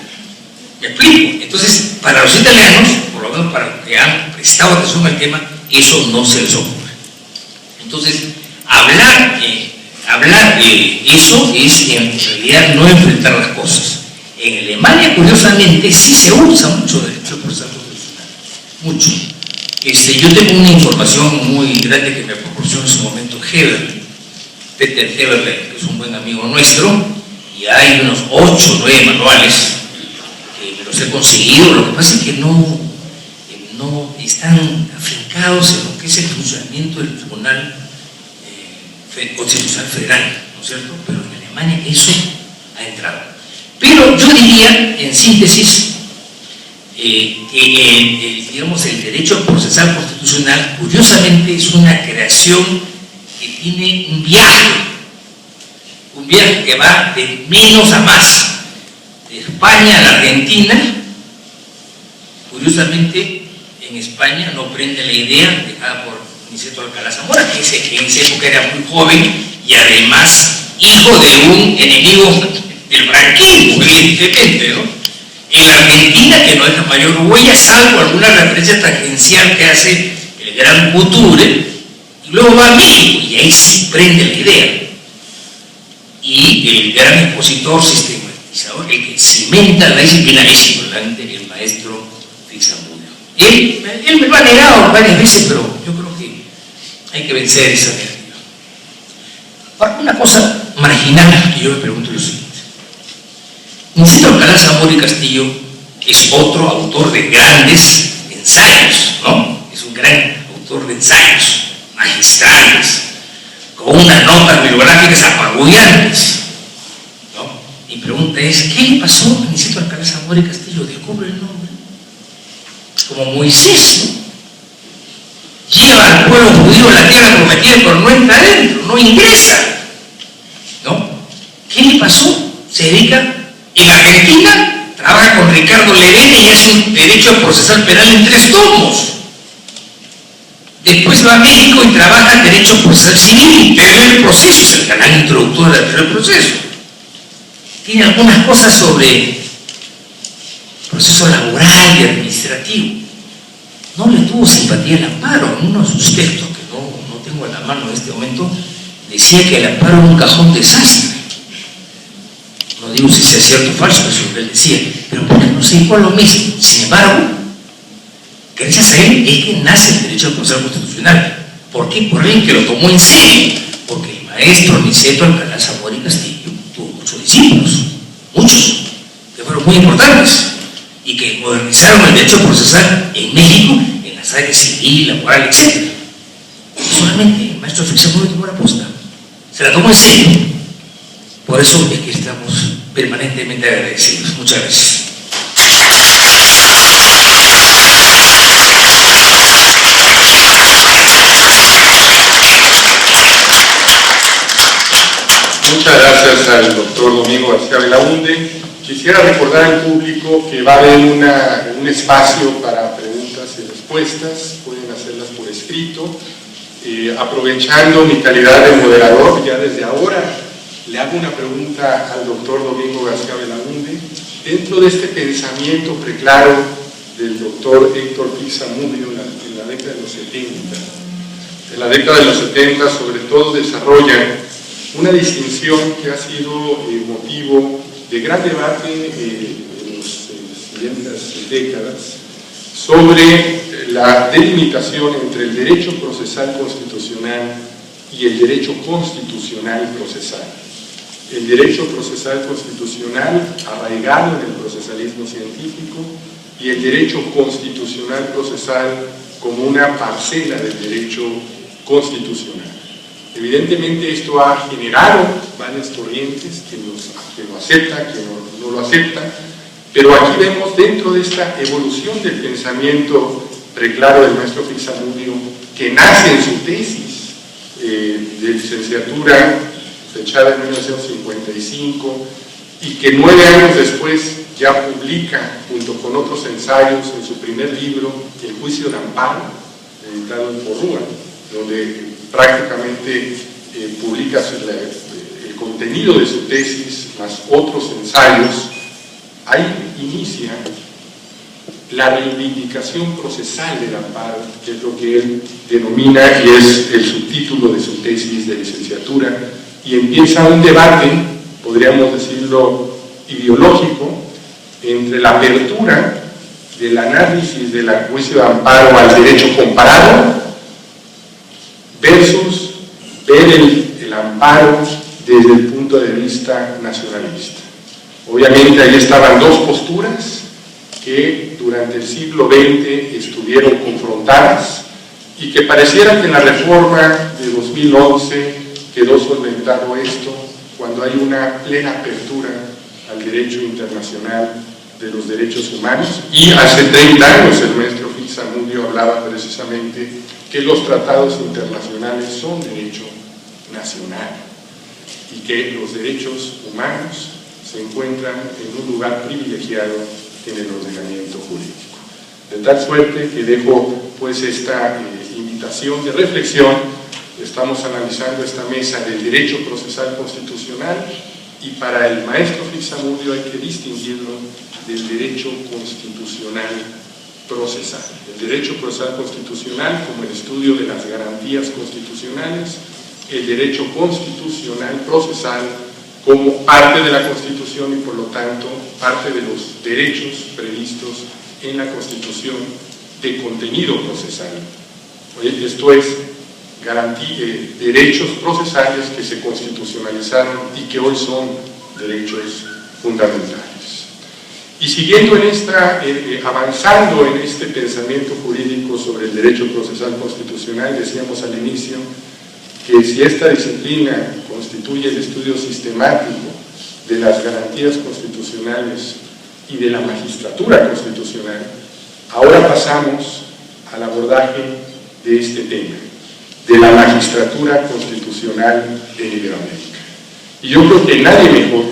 ¿Me explico? Entonces, para los italianos, por lo menos para los que han prestado atención al tema, eso no se les ocurre. Entonces, hablar de eso es en realidad no enfrentar las cosas. En Alemania, curiosamente, sí se usa mucho derecho procesal constitucional. Mucho. Yo tengo una información muy grande que me proporcionó en su momento Heberle, Peter Heberle, que es un buen amigo nuestro, y hay unos 8 o 9 manuales que me los he conseguido. Lo que pasa es que no están afincados en lo que es el funcionamiento del Tribunal Constitucional Federal, ¿no es cierto? Pero en Alemania eso ha entrado. Pero yo diría, en síntesis, que digamos, el derecho procesal constitucional, curiosamente, es una creación que tiene un viaje que va de menos a más, de España a la Argentina. Curiosamente, en España no prende la idea dejada por Niceto Alcalá Zamora, que en esa época era muy joven y además hijo de un enemigo del franquismo, evidentemente, ¿no? En la Argentina, que no deja mayor huella, salvo alguna referencia tangencial que hace el gran Couture, y luego va a México, y ahí sí prende la idea. Y el gran expositor sistematizador, el que cimenta la disciplina, es importante, el maestro Fixamudio. Él me lo ha negado varias veces, pero yo creo que hay que vencer esa negativa. Ahora, una cosa marginal que yo me pregunto es lo siguiente. Niceto Alcalá Zamora y Castillo es otro autor de grandes ensayos, ¿no? Es un gran autor de ensayos magistrales, con unas notas bibliográficas apabullantes, ¿no? Mi pregunta es, ¿qué le pasó a Niceto Alcalá Zamora y Castillo? Descubre el nombre. Como Moisés, ¿no? Lleva al pueblo judío a la tierra prometida, pero no entra adentro, no ingresa, ¿no? ¿Qué le pasó? Se dedica en Argentina, trabaja con Ricardo Levene y hace un derecho procesal penal en 3 tomos. Después va a México y trabaja en derecho procesal civil, teoría del proceso, es el canal introductor de la teoría del proceso. Tiene algunas cosas sobre proceso laboral y administrativo. No le tuvo simpatía al amparo. En uno de sus textos, que no tengo a la mano en este momento, decía que el amparo era un cajón desastre. No digo si sea cierto o falso, eso es lo que él decía, pero ¿por qué no se dijo lo mismo? Sin embargo, gracias a él es que nace el derecho procesal constitucional. ¿Por qué? Por alguien que lo tomó en serio. Porque el maestro Niceto Alcalá Zamora y Castillo tuvo muchos discípulos, muchos, que fueron muy importantes y que modernizaron el derecho procesal en México, en las áreas civil, laboral, etc. Solamente el maestro Fixamudio tomó la posta, se la tomó en serio. Por eso es que estamos permanentemente agradecidos. Muchas gracias. Muchas gracias al doctor Domingo García Belaúnde. Quisiera recordar al público que va a haber un espacio para preguntas y respuestas. Pueden hacerlas por escrito. Aprovechando mi calidad de moderador, ya desde ahora le hago una pregunta al doctor Domingo García Belaúnde. Dentro de este pensamiento preclaro del doctor Héctor Fixamudio en la década de los 70, en la década de los 70 sobre todo desarrolla una distinción que ha sido motivo de gran debate en las siguientes décadas sobre la delimitación entre el derecho procesal constitucional y el derecho constitucional procesal. El derecho procesal constitucional, arraigado en el procesalismo científico, y el derecho constitucional procesal como una parcela del derecho constitucional. Evidentemente esto ha generado varias corrientes, quien lo acepta, quien no lo acepta, pero aquí vemos dentro de esta evolución del pensamiento preclaro del maestro Fixamudio, que nace en su tesis de licenciatura fechada en 1955 y que 9 años después ya publica junto con otros ensayos en su primer libro, El juicio de amparo, editado en Porrúa, donde prácticamente publica el contenido de su tesis más otros ensayos. Ahí inicia la reivindicación procesal del amparo, que es lo que él denomina y es el subtítulo de su tesis de licenciatura, y empieza un debate, podríamos decirlo, ideológico, entre la apertura del análisis del juicio de amparo al derecho comparado versus ver el amparo desde el punto de vista nacionalista. Obviamente ahí estaban dos posturas que durante el siglo XX estuvieron confrontadas y que pareciera que en la reforma de 2011 quedó solventado esto cuando hay una plena apertura al derecho internacional de los derechos humanos. Y hace 30 años el maestro Fixamudio hablaba precisamente que los tratados internacionales son derecho nacional y que los derechos humanos se encuentran en un lugar privilegiado en el ordenamiento jurídico. De tal suerte que dejo pues esta invitación de reflexión. Estamos analizando esta mesa del derecho procesal constitucional y para el maestro Fixamudio hay que distinguirlo del derecho constitucional procesal. El derecho procesal constitucional como el estudio de las garantías constitucionales, el derecho constitucional procesal como parte de la Constitución y por lo tanto parte de los derechos previstos en la Constitución de contenido procesal. Esto es derechos procesales que se constitucionalizaron y que hoy son derechos fundamentales. Y siguiendo en avanzando en este pensamiento jurídico sobre el derecho procesal constitucional, decíamos al inicio que si esta disciplina constituye el estudio sistemático de las garantías constitucionales y de la magistratura constitucional, ahora pasamos al abordaje de este tema, de la magistratura constitucional en Iberoamérica. Y yo creo que nadie mejor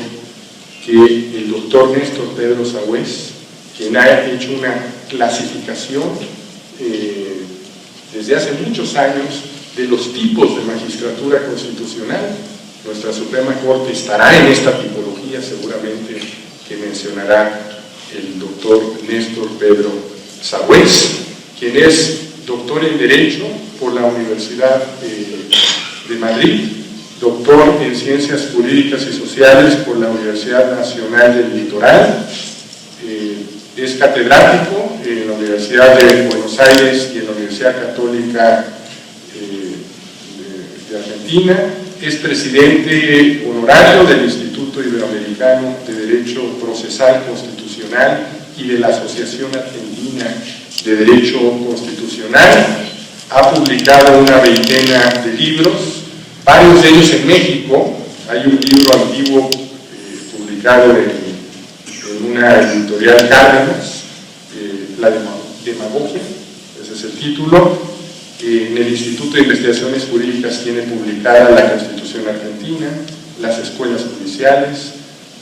que el doctor Néstor Pedro Sagüés, quien ha hecho una clasificación desde hace muchos años de los tipos de magistratura constitucional. Nuestra Suprema Corte estará en esta tipología seguramente que mencionará el doctor Néstor Pedro Sagüés, quien es doctor en Derecho por la Universidad de Madrid, doctor en Ciencias Jurídicas y Sociales por la Universidad Nacional del Litoral, es catedrático en la Universidad de Buenos Aires y en la Universidad Católica de Argentina, es presidente honorario del Instituto Iberoamericano de Derecho Procesal Constitucional y de la Asociación Argentina de Derecho Constitucional, ha publicado una veintena de libros, varios de ellos en México. Hay un libro antiguo publicado en una editorial Cárdenas, La Demagogia, ese es el título. En el Instituto de Investigaciones Jurídicas tiene publicada la Constitución Argentina, las escuelas judiciales,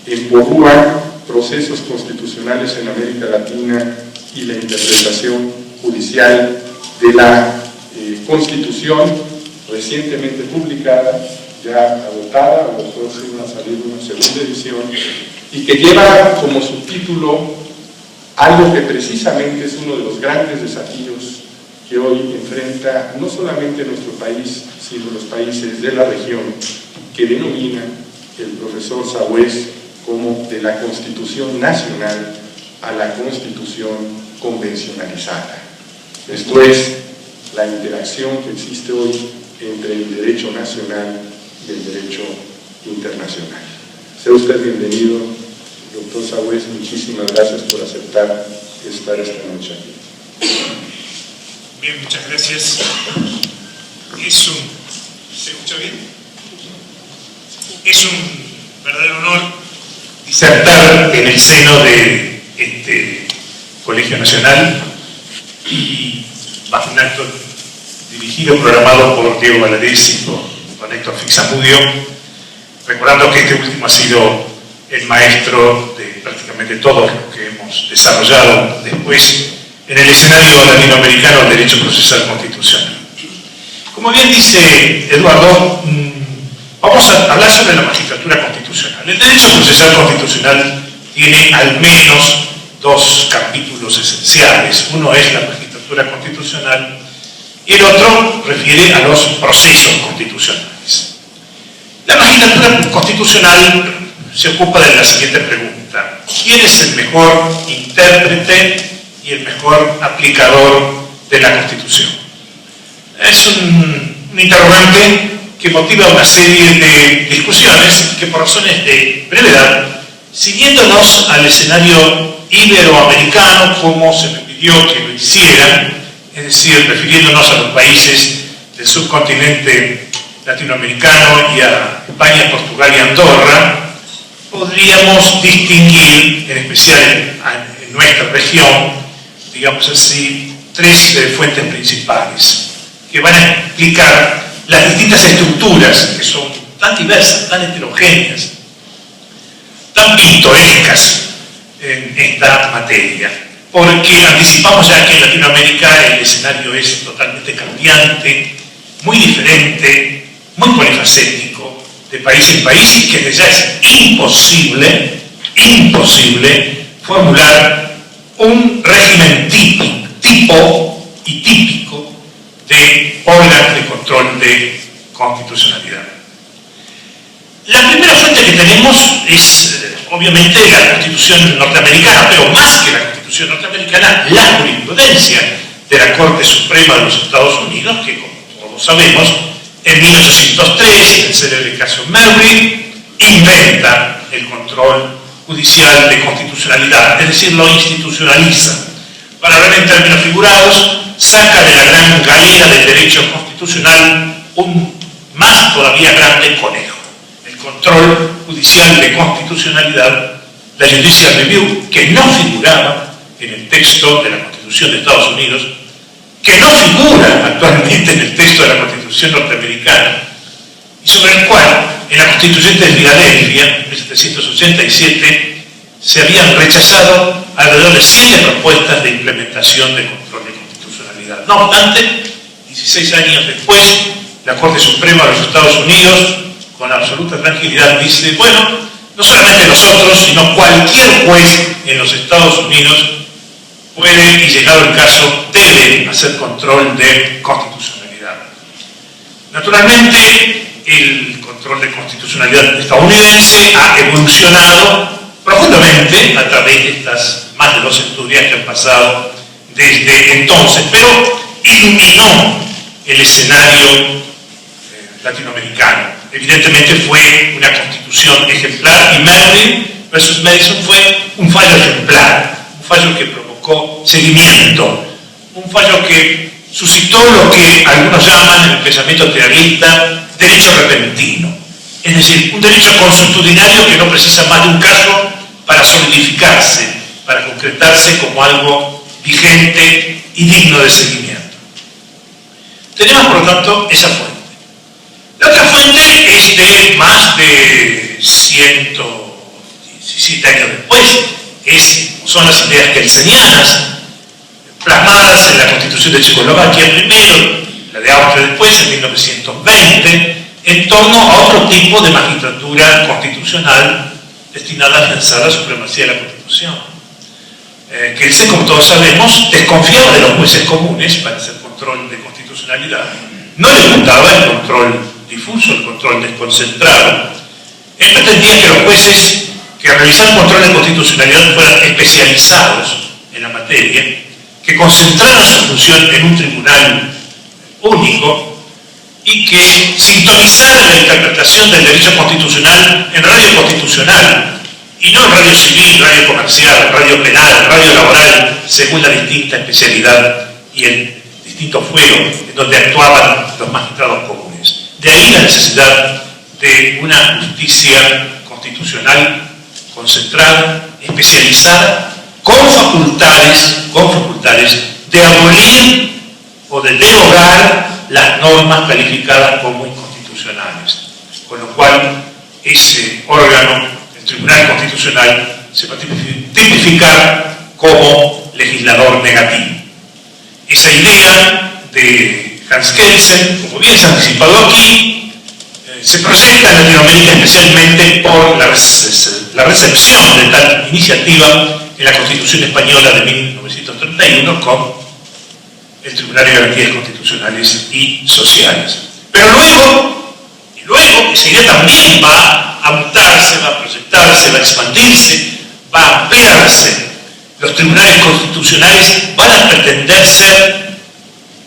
en Porrúa, procesos constitucionales en América Latina y la interpretación judicial de la Constitución, recientemente publicada, ya agotada, o próxima a salir una segunda edición, y que lleva como subtítulo algo que precisamente es uno de los grandes desafíos que hoy enfrenta no solamente nuestro país, sino los países de la región, que denomina el profesor Sagüés como de la Constitución Nacional a la Constitución convencionalizada. Esto es la interacción que existe hoy entre el derecho nacional y el derecho internacional. Sea usted bienvenido, doctor Sagüés, muchísimas gracias por aceptar estar esta noche aquí. Bien, muchas gracias. ¿Se escucha bien? Es un verdadero honor disertar en el seno de este Colegio Nacional y bajo un acto dirigido, programado por Diego Valadez y con Héctor Fixamudio, recordando que este último ha sido el maestro de prácticamente todo lo que hemos desarrollado después en el escenario latinoamericano del derecho procesal constitucional. Como bien dice Eduardo, vamos a hablar sobre la magistratura constitucional. El derecho procesal constitucional tiene al menos dos capítulos esenciales. Uno es la magistratura constitucional y el otro refiere a los procesos constitucionales. La magistratura constitucional se ocupa de la siguiente pregunta: ¿quién es el mejor intérprete y el mejor aplicador de la Constitución? Es un interrogante que motiva una serie de discusiones que, por razones de brevedad, siguiéndonos al escenario iberoamericano como se me pidió que lo hiciera, es decir, refiriéndonos a los países del subcontinente latinoamericano y a España, Portugal y Andorra, podríamos distinguir, en especial en nuestra región, digamos así, tres fuentes principales que van a explicar las distintas estructuras que son tan diversas, tan heterogéneas, tan pintorescas en esta materia. Porque anticipamos ya que en Latinoamérica el escenario es totalmente cambiante, muy diferente, muy polifacético, de país en país, y que desde ya es imposible formular un régimen tipo y típico de órganos de control de constitucionalidad. La primera fuente que tenemos es, obviamente, la Constitución norteamericana, pero más que la Constitución norteamericana, la jurisprudencia de la Corte Suprema de los Estados Unidos, que, como todos sabemos, en 1803, en el célebre caso Merrill, inventa el control judicial de constitucionalidad, es decir, lo institucionaliza. Para hablar en términos figurados, saca de la gran galera del derecho constitucional un más todavía grande conejo: el control judicial de constitucionalidad, la Judicial Review, que no figuraba en el texto de la Constitución de Estados Unidos, que no figura actualmente en el texto de la Constitución norteamericana, y sobre el cual en la Constituyente de Filadelfia, en 1787, se habían rechazado alrededor de 7 propuestas de implementación de control de constitucionalidad. No obstante, 16 años después, la Corte Suprema de los Estados Unidos, con absoluta tranquilidad, dice: bueno, no solamente nosotros, sino cualquier juez en los Estados Unidos puede, y llegado el caso, debe hacer control de constitucionalidad. Naturalmente, el control de constitucionalidad estadounidense ha evolucionado profundamente a través de estas más de 2 centurias que han pasado desde entonces, pero iluminó el escenario latinoamericano. Evidentemente fue una constitución ejemplar, y Merrill versus Madison fue un fallo ejemplar, un fallo que provocó seguimiento, un fallo que suscitó lo que algunos llaman en el pensamiento teorista derecho repentino, es decir, un derecho consuetudinario que no precisa más de un caso para solidificarse, para concretarse como algo vigente y digno de seguimiento. Tenemos, por lo tanto, esa fuente. La otra fuente es de más de 117 años después, son las ideas kelsenianas, plasmadas en la Constitución de Checoslovaquia primero, la de Austria después, en 1920, en torno a otro tipo de magistratura constitucional destinada a afianzar la supremacía de la Constitución. Kelsen, como todos sabemos, desconfiaba de los jueces comunes para hacer control de constitucionalidad. No le gustaba el control difuso, el control desconcentrado. Él pretendía que los jueces que realizaran control de constitucionalidad fueran especializados en la materia, que concentraran su función en un tribunal único y que sintonizaran la interpretación del derecho constitucional en radio constitucional y no radio civil, radio comercial, radio penal, radio laboral, según la distinta especialidad y el distinto fuero en donde actuaban los magistrados comunes. De ahí la necesidad de una justicia constitucional concentrada, especializada, con facultades de abolir o de derogar las normas calificadas como inconstitucionales. Con lo cual, ese órgano, el Tribunal Constitucional, se va a tipificar como legislador negativo. Esa idea de Hans Kelsen, como bien se ha anticipado aquí, se proyecta en Latinoamérica especialmente por la recepción de tal iniciativa en la Constitución Española de 1931 con el Tribunal de Garantías Constitucionales y Sociales. Pero luego esa idea también va a mutarse, va a proyectarse, va a expandirse, va a ampliarse. Los tribunales constitucionales van a pretender ser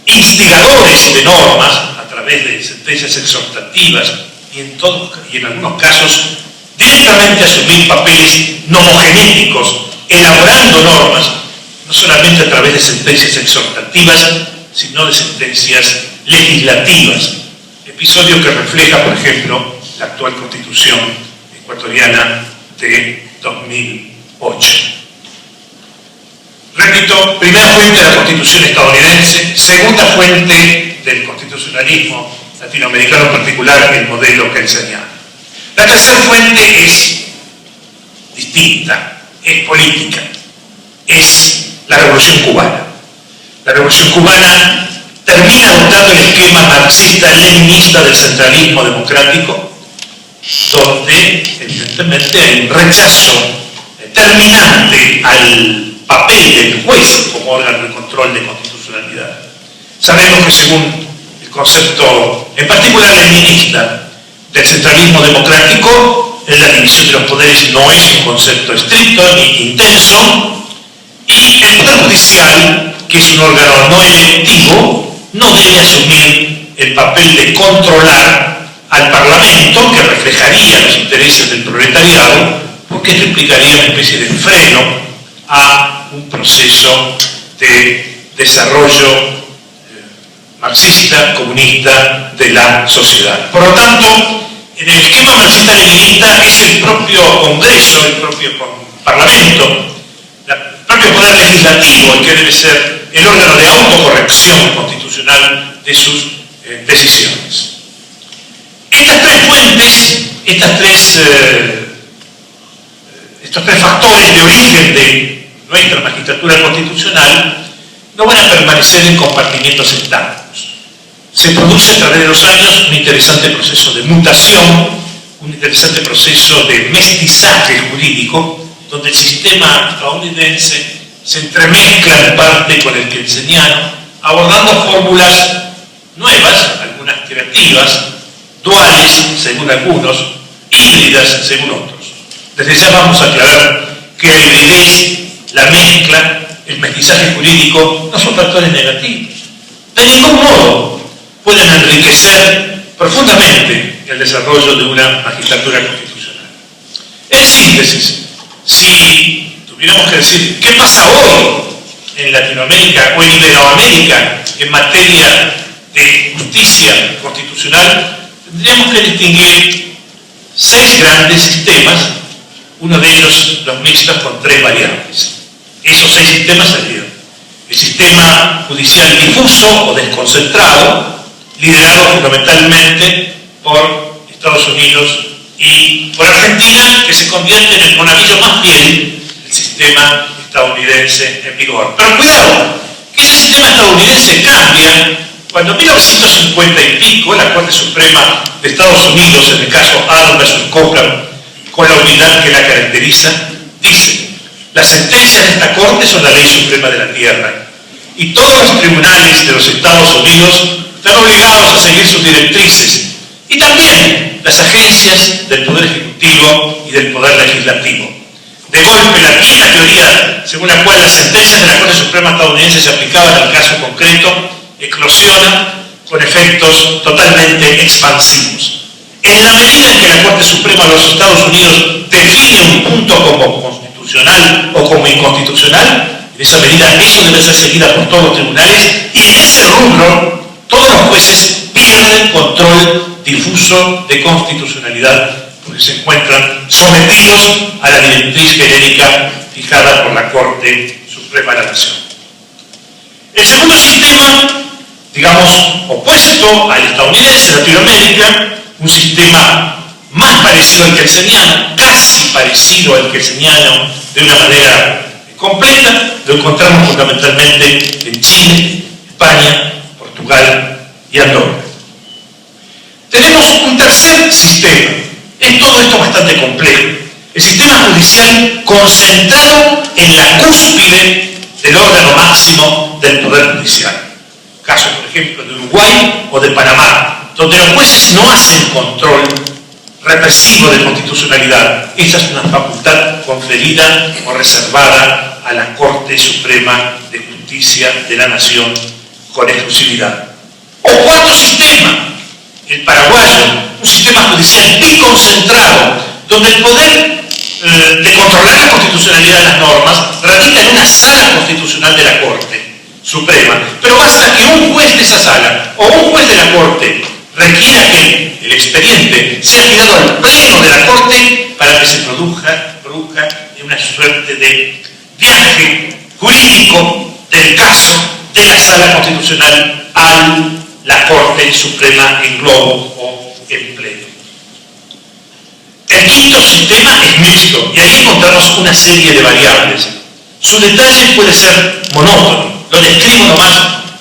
instigadores de normas a través de sentencias exhortativas y en algunos casos directamente asumir papeles nomogenéticos, elaborando normas, no solamente a través de sentencias exhortativas, sino de sentencias legislativas. Episodio que refleja, por ejemplo, la actual Constitución ecuatoriana de 2008. Repito, primera fuente de la Constitución estadounidense, segunda fuente del constitucionalismo latinoamericano, en particular el modelo kelseniano. La tercera fuente es distinta, es política, es la Revolución Cubana. La Revolución Cubana termina adoptando el esquema marxista-leninista del centralismo democrático, donde evidentemente hay un rechazo terminante al papel del juez como órgano de control de constitucionalidad. Sabemos que según el concepto, en particular leninista, del centralismo democrático, la división de los poderes no es un concepto estricto ni intenso, y el Poder Judicial, que es un órgano no electivo, no debe asumir el papel de controlar al Parlamento, que reflejaría los intereses del proletariado, porque esto implicaría una especie de freno a un proceso de desarrollo marxista, comunista de la sociedad. Por lo tanto, en el esquema marxista-leninista es el propio Congreso, el propio Parlamento, el propio Poder Legislativo el que debe ser el órgano de autocorrección constitucional de sus decisiones. Estas tres fuentes, estos tres factores de origen de nuestra magistratura constitucional no van a permanecer en compartimientos estáticos. Se produce a través de los años un interesante proceso de mutación, un interesante proceso de mestizaje jurídico, donde el sistema estadounidense se entremezcla en parte con el kelseniano, abordando fórmulas nuevas, algunas creativas, duales según algunos, híbridas según otros. Desde ya vamos a aclarar que la hibridez, la mezcla, el mestizaje jurídico no son factores negativos. De ningún modo pueden enriquecer profundamente el desarrollo de una magistratura constitucional. En síntesis, si tuviéramos que decir qué pasa hoy en Latinoamérica o en Iberoamérica en materia de justicia constitucional, tendríamos que distinguir 6 grandes sistemas, uno de ellos los mixtos con 3 variables. Esos 6 sistemas serían el sistema judicial difuso o desconcentrado, liderado fundamentalmente por Estados Unidos y por Argentina, que se convierte en el monaguillo más fiel del sistema estadounidense en vigor. Pero cuidado, que ese sistema estadounidense cambia cuando en 1950 y pico la Corte Suprema de Estados Unidos, en el caso Adams versus Cochran, con la unidad que la caracteriza, dice: las sentencias de esta Corte son la ley suprema de la tierra y todos los tribunales de los Estados Unidos están obligados a seguir sus directrices, y también las agencias del Poder Ejecutivo y del Poder Legislativo. De golpe, la misma teoría según la cual las sentencias de la Corte Suprema estadounidense se aplicaban al caso concreto eclosiona con efectos totalmente expansivos. En la medida en que la Corte Suprema de los Estados Unidos define un punto como constitucional o como inconstitucional, en esa medida eso debe ser seguida por todos los tribunales, y en ese rubro todos los jueces pierden control difuso de constitucionalidad, porque se encuentran sometidos a la directriz genérica fijada por la Corte Suprema de la Nación. El segundo sistema, digamos, opuesto al estadounidense en Latinoamérica, un sistema más parecido al kelseniano, casi parecido al kelseniano de una manera completa, lo encontramos fundamentalmente en Chile, España, Portugal y Andorra. Tenemos un tercer sistema, es todo esto bastante complejo, el sistema judicial concentrado en la cúspide del órgano máximo del Poder Judicial. Caso, por ejemplo, de Uruguay o de Panamá, donde los jueces no hacen control represivo de constitucionalidad. Esa es una facultad conferida o reservada a la Corte Suprema de Justicia de la Nación con exclusividad. O cuarto sistema, el paraguayo, un sistema judicial biconcentrado, donde el poder de controlar la constitucionalidad de las normas radica en una sala constitucional de la Corte Suprema. Pero basta que un juez de esa sala o un juez de la Corte requiera que el expediente sea enviado al pleno de la Corte para que se produzca una suerte de viaje jurídico del caso de la sala constitucional a la Corte Suprema en globo o en pleno. El quinto sistema es mixto y ahí encontramos una serie de variables. Su detalle puede ser monótono, lo describo nomás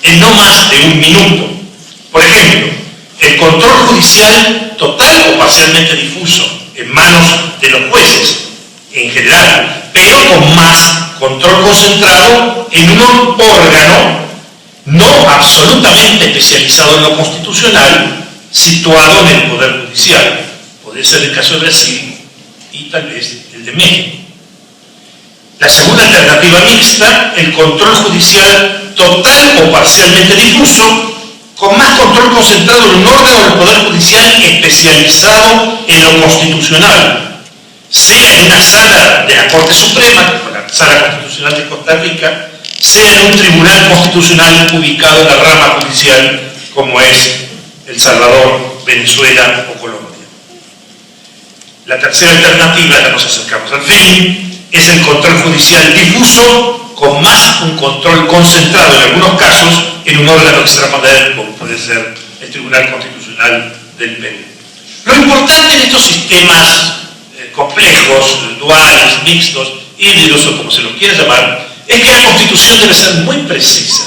en no más de un minuto. Por ejemplo, el control judicial total o parcialmente difuso en manos de los jueces en general, pero con más control concentrado en un órgano no absolutamente especializado en lo constitucional, situado en el Poder Judicial. Podría ser el caso de Brasil y tal vez el de México. La segunda alternativa mixta, el control judicial total o parcialmente difuso, con más control concentrado en un órgano del Poder Judicial especializado en lo constitucional, sea en una sala de la Corte Suprema, como la Sala Constitucional de Costa Rica, sea en un tribunal constitucional ubicado en la rama judicial, como es El Salvador, Venezuela o Colombia. La tercera alternativa, ya nos acercamos al fin, es el control judicial difuso, con más un control concentrado en algunos casos en un órgano extrapoder, como puede ser el Tribunal Constitucional del Perú. Lo importante en estos sistemas complejos, duales, mixtos, híbridos o como se los quiera llamar, es que la Constitución debe ser muy precisa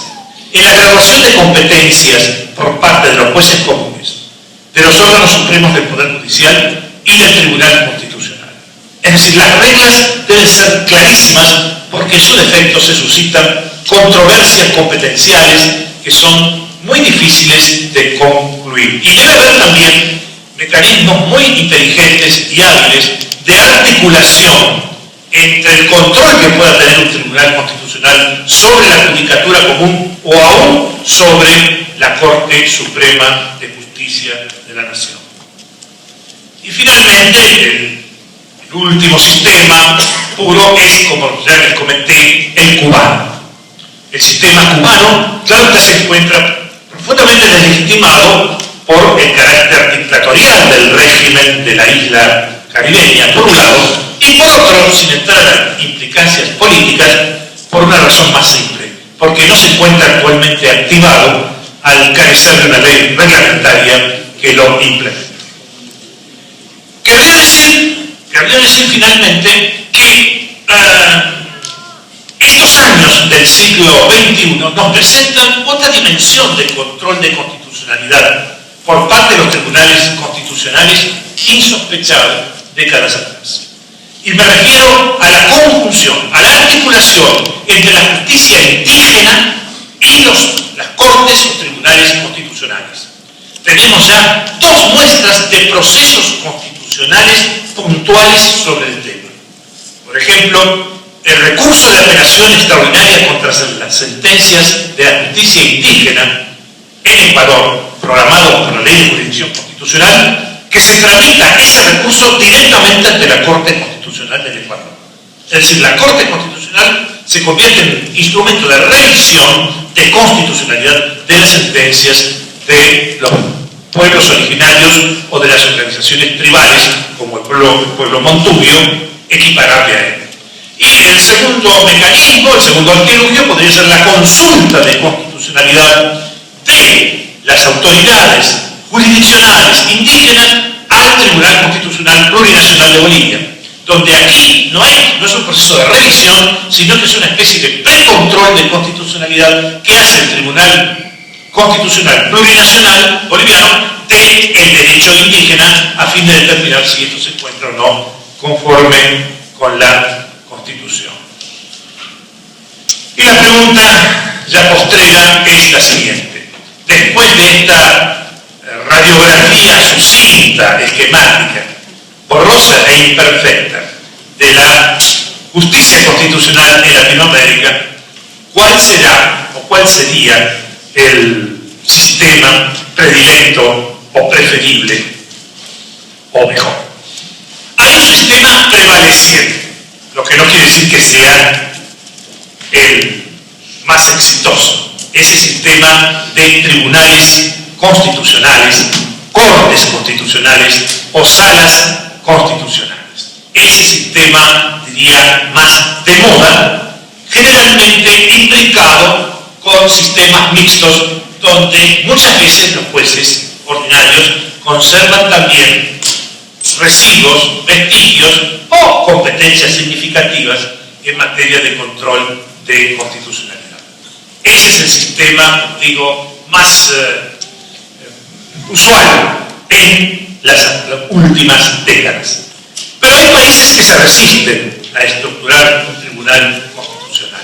en la graduación de competencias por parte de los jueces comunes, de los órganos supremos del Poder Judicial y del Tribunal Constitucional. Es decir, las reglas deben ser clarísimas porque en su defecto se suscitan controversias competenciales que son muy difíciles de concluir. Y debe haber también mecanismos muy inteligentes y hábiles de articulación entre el control que pueda tener un Tribunal Constitucional sobre la judicatura común o aún sobre la Corte Suprema de Justicia de la Nación. Y finalmente, el último sistema puro es, como ya les comenté, el cubano. El sistema cubano, claro que se encuentra profundamente deslegitimado por el carácter dictatorial del régimen de la isla caribeña, por un lado, y por otro, sin entrar a implicancias políticas, por una razón más simple, porque no se encuentra actualmente activado al carecer de una ley reglamentaria que lo implemente. Querría decir finalmente que estos años del siglo XXI nos presentan otra dimensión de control de constitucionalidad por parte de los tribunales constitucionales insospechada décadas atrás. Y me refiero a la conjunción, a la articulación entre la justicia indígena y las cortes o tribunales constitucionales. Tenemos ya dos muestras de procesos constitucionales puntuales sobre el tema. Por ejemplo, el recurso de apelación extraordinaria contra las sentencias de la justicia indígena en Ecuador, programado por la Ley de Jurisdicción Constitucional, que se tramita ese recurso directamente ante la Corte Constitucional del Ecuador. Es decir, la Corte Constitucional se convierte en instrumento de revisión de constitucionalidad de las sentencias de los pueblos originarios o de las organizaciones tribales, como el pueblo montubio, equiparable a él. Y el segundo mecanismo, el segundo artilugio, podría ser la consulta de constitucionalidad de las autoridades jurisdiccionales indígenas al Tribunal Constitucional Plurinacional de Bolivia, donde aquí no es un proceso de revisión, sino que es una especie de precontrol de constitucionalidad que hace el Tribunal Constitucional Plurinacional Boliviano del derecho indígena a fin de determinar si esto se encuentra o no conforme con la Constitución. Y la pregunta ya postrera es la siguiente. Después de esta radiografía sucinta, esquemática, borrosa e imperfecta de la justicia constitucional en Latinoamérica, ¿cuál será o cuál sería el sistema predilecto o preferible o mejor? Hay un sistema prevaleciente, lo que no quiere decir que sea el más exitoso. Ese sistema de tribunales constitucionales, cortes constitucionales o salas constitucionales. Ese sistema, diría, más de moda, generalmente imbricado con sistemas mixtos, donde muchas veces los jueces ordinarios conservan también residuos, vestigios o competencias significativas en materia de control de constitucionalidad. Ese es el sistema, digo, más usual en las últimas décadas. Pero hay países que se resisten a estructurar un tribunal constitucional.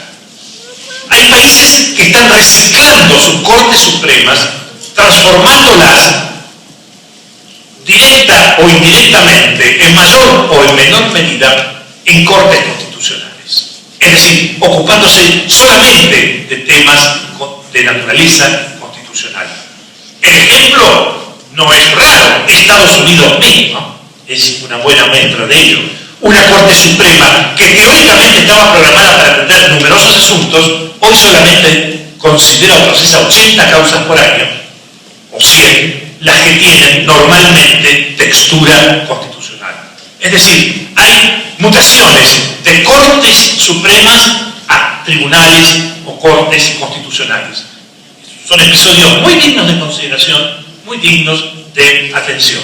Hay países que están reciclando sus cortes supremas, transformándolas directa o indirectamente, en mayor o en menor medida, en cortes constitucionales. Es decir, ocupándose solamente de temas de naturaleza constitucional. El ejemplo no es raro. Estados Unidos mismo es una buena muestra de ello. Una Corte Suprema que teóricamente estaba programada para atender numerosos asuntos, hoy solamente considera o procesa 80 causas por año, o 100, las que tienen normalmente textura constitucional. Es decir, hay mutaciones de Cortes Supremas a tribunales o cortes constitucionales. Son episodios muy dignos de consideración, muy dignos de atención.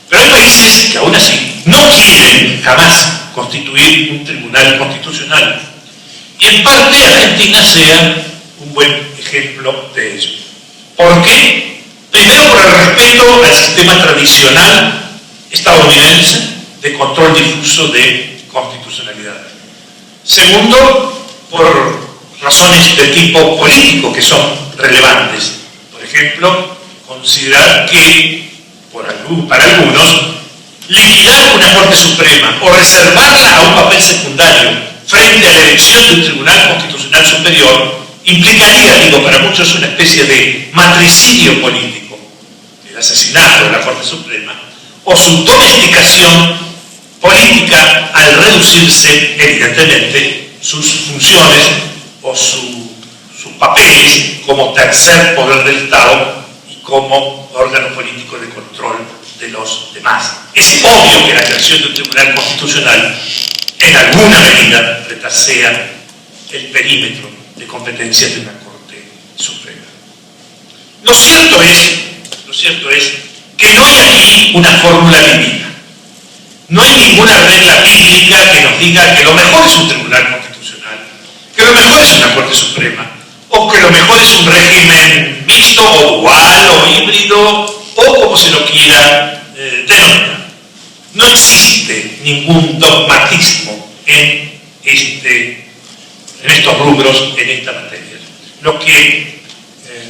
Pero hay países que aún así no quieren jamás constituir un tribunal constitucional. Y en parte Argentina sea un buen ejemplo de ello. ¿Por qué? Primero, por el respeto al sistema tradicional estadounidense de control difuso de constitucionalidad. Segundo, por razones de tipo político que son relevantes. Por ejemplo, considerar que para algunos liquidar una Corte Suprema o reservarla a un papel secundario frente a la elección de un Tribunal Constitucional Superior implicaría, digo, para muchos una especie de matricidio político, el asesinato de la Corte Suprema, o su domesticación política al reducirse, evidentemente, sus funciones o sus papeles como tercer poder del Estado y como órgano político de control de los demás. Es obvio que la creación de un Tribunal Constitucional en alguna medida retasea el perímetro de competencias de una Corte Suprema. Lo cierto es que no hay aquí una fórmula divina. No hay ninguna regla bíblica que nos diga que lo mejor es un Tribunal Constitucional, que lo mejor es una Corte Suprema, o que lo mejor es un régimen mixto o dual o híbrido o como se lo quiera denominar. No existe ningún dogmatismo en estos rubros, en esta materia. Lo que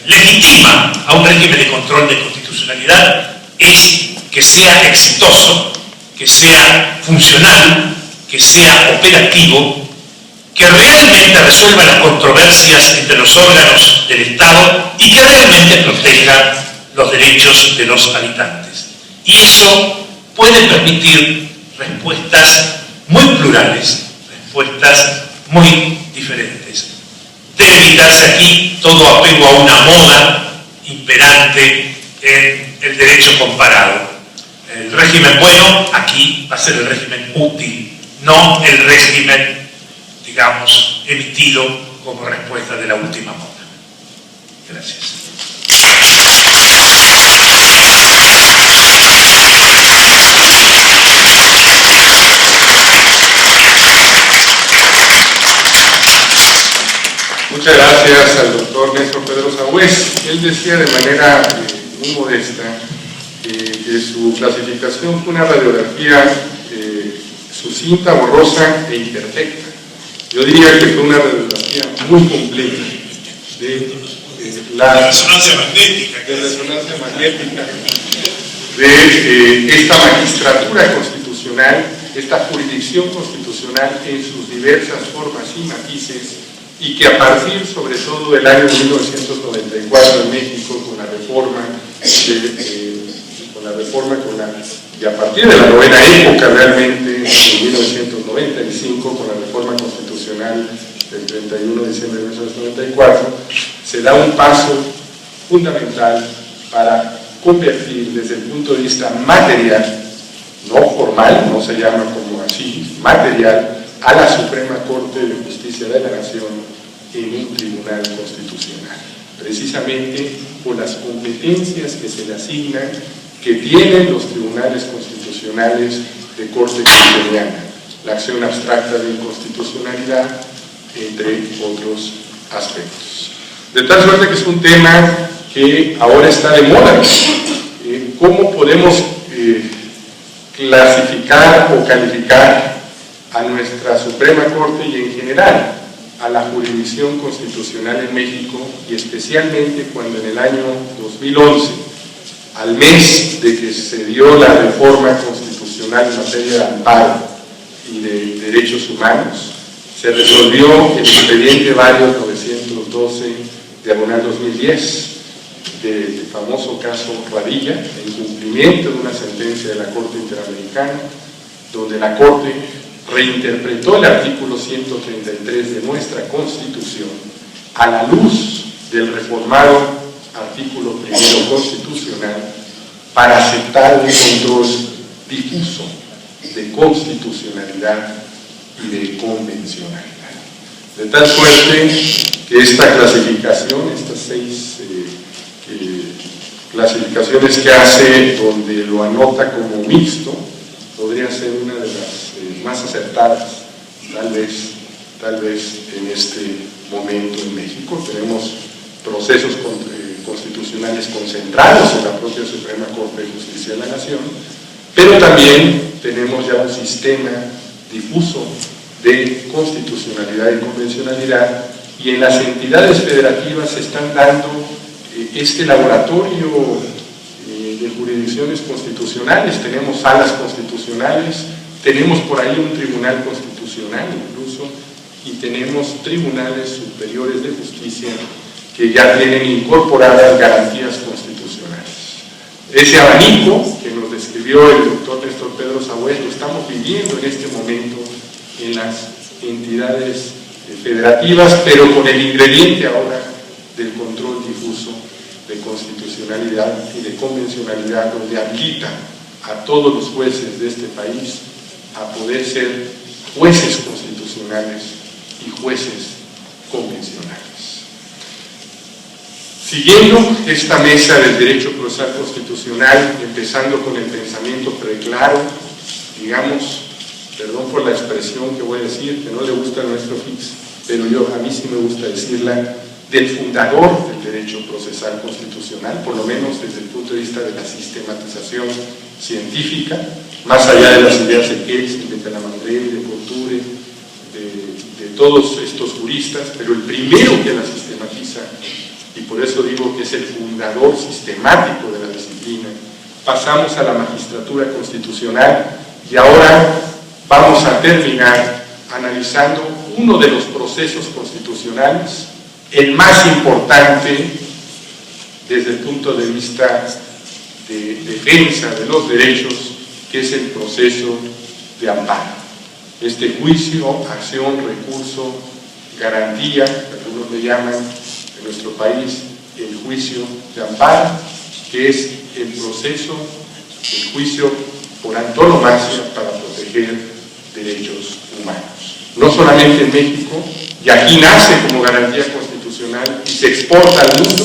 legitima a un régimen de control de constitucionalidad es que sea exitoso, que sea funcional, que sea operativo, que realmente resuelva las controversias entre los órganos del Estado y que realmente proteja los derechos de los habitantes. Y eso puede permitir respuestas muy plurales, respuestas muy diferentes. Debe evitarse aquí todo apego a una moda imperante en el derecho comparado. El régimen bueno aquí va a ser el régimen útil, no el régimen, digamos, emitido como respuesta de la última moda. Gracias. Muchas gracias al doctor Néstor Pedro Sagüez. Él decía de manera muy modesta que su clasificación fue una radiografía sucinta, borrosa e imperfecta. Yo diría que fue una radiografía muy completa de la resonancia magnética, de esta magistratura constitucional, esta jurisdicción constitucional en sus diversas formas y matices, y que a partir sobre todo del año 1994 en México con la reforma y a partir de la novena época realmente en 1995 con la reforma constitucional del 31 de diciembre de 1994 se da un paso fundamental para convertir desde el punto de vista material, no formal, no se llama como así, material, a la Suprema Corte de Justicia de la Nación en un tribunal constitucional, precisamente por las competencias que se le asignan, que tienen los tribunales constitucionales de corte criteriana, la acción abstracta de inconstitucionalidad, entre otros aspectos. De tal suerte que es un tema que ahora está de moda. ¿Cómo podemos clasificar o calificar a nuestra Suprema Corte y en general a la jurisdicción constitucional en México, y especialmente cuando en el año 2011, al mes de que se dio la reforma constitucional en materia de amparo y de derechos humanos, se resolvió el expediente varios 912/2010 del famoso caso Radilla, en cumplimiento de una sentencia de la Corte Interamericana, donde la Corte reinterpretó el artículo 133 de nuestra Constitución a la luz del reformado artículo primero constitucional para aceptar un control difuso de constitucionalidad y de convencionalidad. De tal suerte que esta clasificación, estas 6 clasificaciones que hace, donde lo anota como mixto, podría ser una de las más acertadas, tal vez en este momento en México. Tenemos procesos constitucionales concentrados en la propia Suprema Corte de Justicia de la Nación, pero también tenemos ya un sistema difuso de constitucionalidad y convencionalidad, y en las entidades federativas se están dando este laboratorio de jurisdicciones constitucionales. Tenemos salas constitucionales, tenemos por ahí un tribunal constitucional incluso, y tenemos tribunales superiores de justicia que ya tienen incorporadas garantías constitucionales. Ese abanico que nos describió el doctor Néstor Pedro Sagüez lo estamos viviendo en este momento en las entidades federativas, pero con el ingrediente ahora del control difuso de constitucionalidad y de convencionalidad, donde habilita a todos los jueces de este país a poder ser jueces constitucionales y jueces convencionales. Siguiendo esta mesa del derecho procesal constitucional, empezando con el pensamiento preclaro, digamos, perdón por la expresión que voy a decir, que no le gusta a nuestro Fix, pero a mí sí me gusta decirla, del fundador del derecho procesal constitucional, por lo menos desde el punto de vista de la sistematización científica, más allá de las ideas de Kelsen, de Calamandré, de Couture, de todos estos juristas, pero el primero que la sistematiza, y por eso digo que es el fundador sistemático de la disciplina. Pasamos a la magistratura constitucional y ahora vamos a terminar analizando uno de los procesos constitucionales, el más importante desde el punto de vista de defensa de los derechos, que es el proceso de amparo. Este juicio, acción, recurso, garantía, que algunos le llaman en nuestro país el juicio de amparo, que es el proceso, el juicio por antonomasia para proteger derechos humanos. No solamente en México, y aquí nace como garantía constitucional y se exporta al mundo,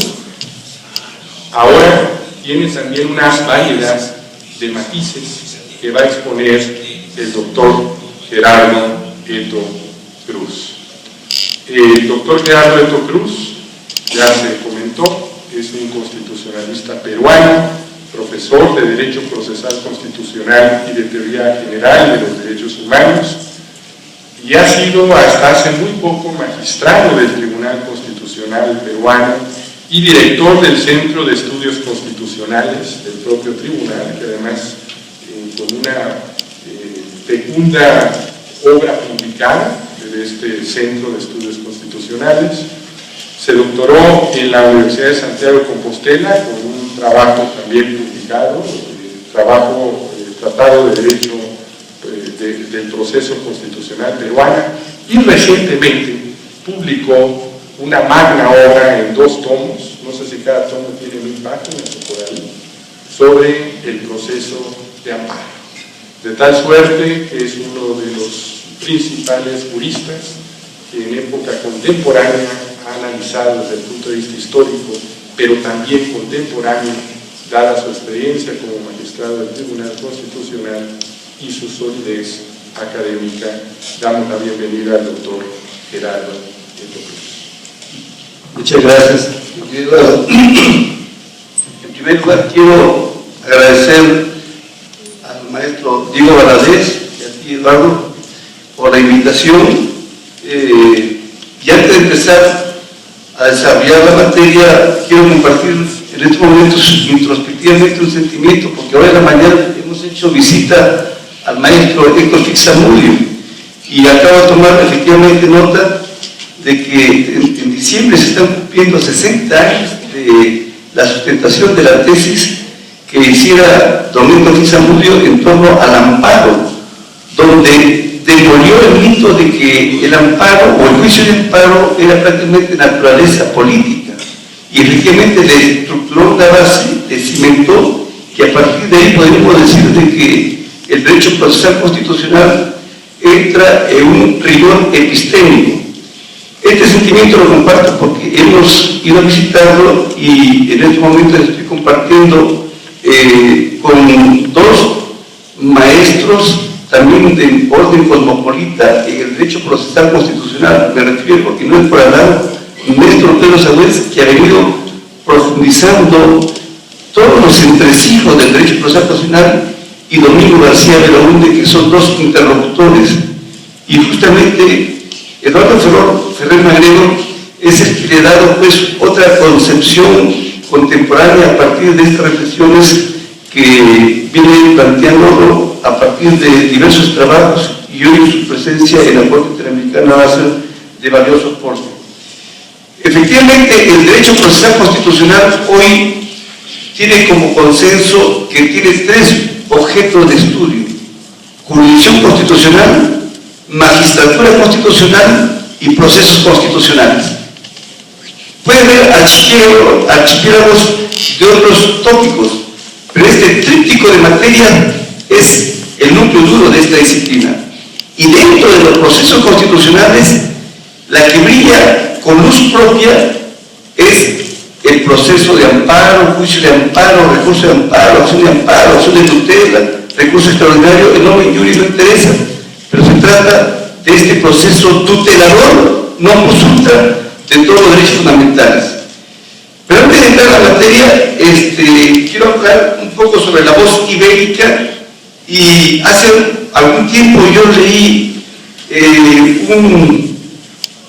ahora tiene también una variedad de matices que va a exponer el doctor Gerardo Eto Cruz. El doctor Gerardo Eto Cruz, ya se comentó, es un constitucionalista peruano, profesor de Derecho Procesal Constitucional y de Teoría General de los Derechos Humanos, y ha sido hasta hace muy poco magistrado del Tribunal Constitucional peruano y director del Centro de Estudios Constitucionales del propio tribunal, que además con una fecunda obra publicada de este Centro de Estudios Constitucionales. Se doctoró en la Universidad de Santiago de Compostela con un trabajo también publicado, Tratado de Derecho del Proceso Constitucional peruano, y recientemente publicó una magna obra en 2 tomos, no sé si cada tomo tiene 1000 páginas o por ahí, sobre el proceso de amparo. De tal suerte que es uno de los principales juristas que en época contemporánea ha analizado desde el punto de vista histórico, pero también contemporáneo, dada su experiencia como magistrado del Tribunal Constitucional y su solidez académica. Damos la bienvenida al doctor Gerardo Eto Cruz. Muchas gracias. En primer lugar, quiero agradecer al maestro Diego Valadez y a ti, Eduardo, por la invitación. Y antes de empezar a desarrollar la materia, quiero compartir en estos momentos introspectivamente un sentimiento, porque hoy en la mañana hemos hecho visita al maestro Héctor Fixamudio y acabo de tomar efectivamente nota de que en diciembre se están cumpliendo 60 años de la sustentación de la tesis que hiciera don Héctor Fixamudio en torno al amparo, donde demolió el mito de que el amparo o el juicio de amparo era prácticamente naturaleza política, y efectivamente le estructuró una base, le cimentó, que a partir de ahí podemos decir de que el derecho procesal constitucional entra en un rigor epistémico. Este sentimiento lo comparto porque hemos ido a visitarlo y en este momento estoy compartiendo con 2 maestros también de orden cosmopolita en el derecho procesal constitucional. Me refiero, porque no es por hablar, un maestro Pedro Sagüez, que ha venido profundizando todos los entresijos del derecho procesal constitucional, y Domingo García Belaúnde, que son 2 interlocutores. Y justamente Eduardo Ferrer Magredo es el que le ha dado pues otra concepción contemporánea a partir de estas reflexiones que viene planteando a partir de diversos trabajos, y hoy su presencia en la Corte Interamericana va a ser de valioso aporte. Efectivamente, el derecho procesal constitucional hoy tiene como consenso que tiene 3 objetos de estudio: jurisdicción constitucional, magistratura constitucional y procesos constitucionales. Puede haber archipiélagos de otros tópicos, pero este tríptico de materia es el núcleo duro de esta disciplina. Y dentro de los procesos constitucionales, la que brilla con luz propia es el proceso de amparo, juicio de amparo, recurso de amparo, acción de tutela, recurso extraordinario. El nombre injuris no interesa, pero se trata de este proceso tutelador, no consulta, de todos los derechos fundamentales. Pero antes de entrar a la materia, quiero hablar un poco sobre la voz ibérica, y hace algún tiempo yo leí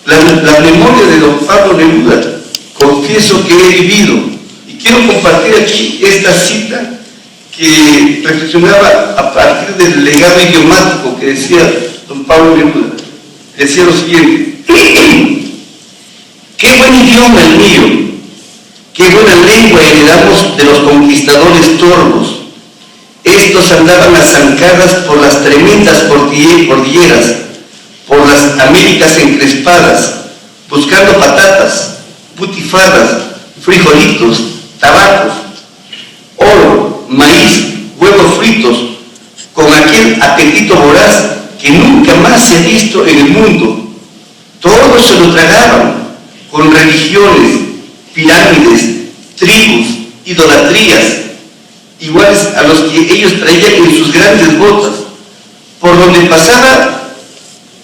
la memoria de don Pablo Neruda, Confieso que he vivido, y quiero compartir aquí esta cita que reflexionaba a partir del legado idiomático que decía don Pablo Neruda. Decía lo siguiente: qué buen idioma el mío, qué buena lengua lengua heredamos de los conquistadores tordos. Estos andaban a zancadas por las tremendas cordilleras, por las Américas encrespadas, buscando patatas, butifarras, frijolitos, tabacos, oro, maíz, huevos fritos, con aquel apetito voraz que nunca más se ha visto en el mundo. Todos se lo tragaban, con religiones, pirámides, tribus, idolatrías, iguales a los que ellos traían en sus grandes botas. Por donde pasaban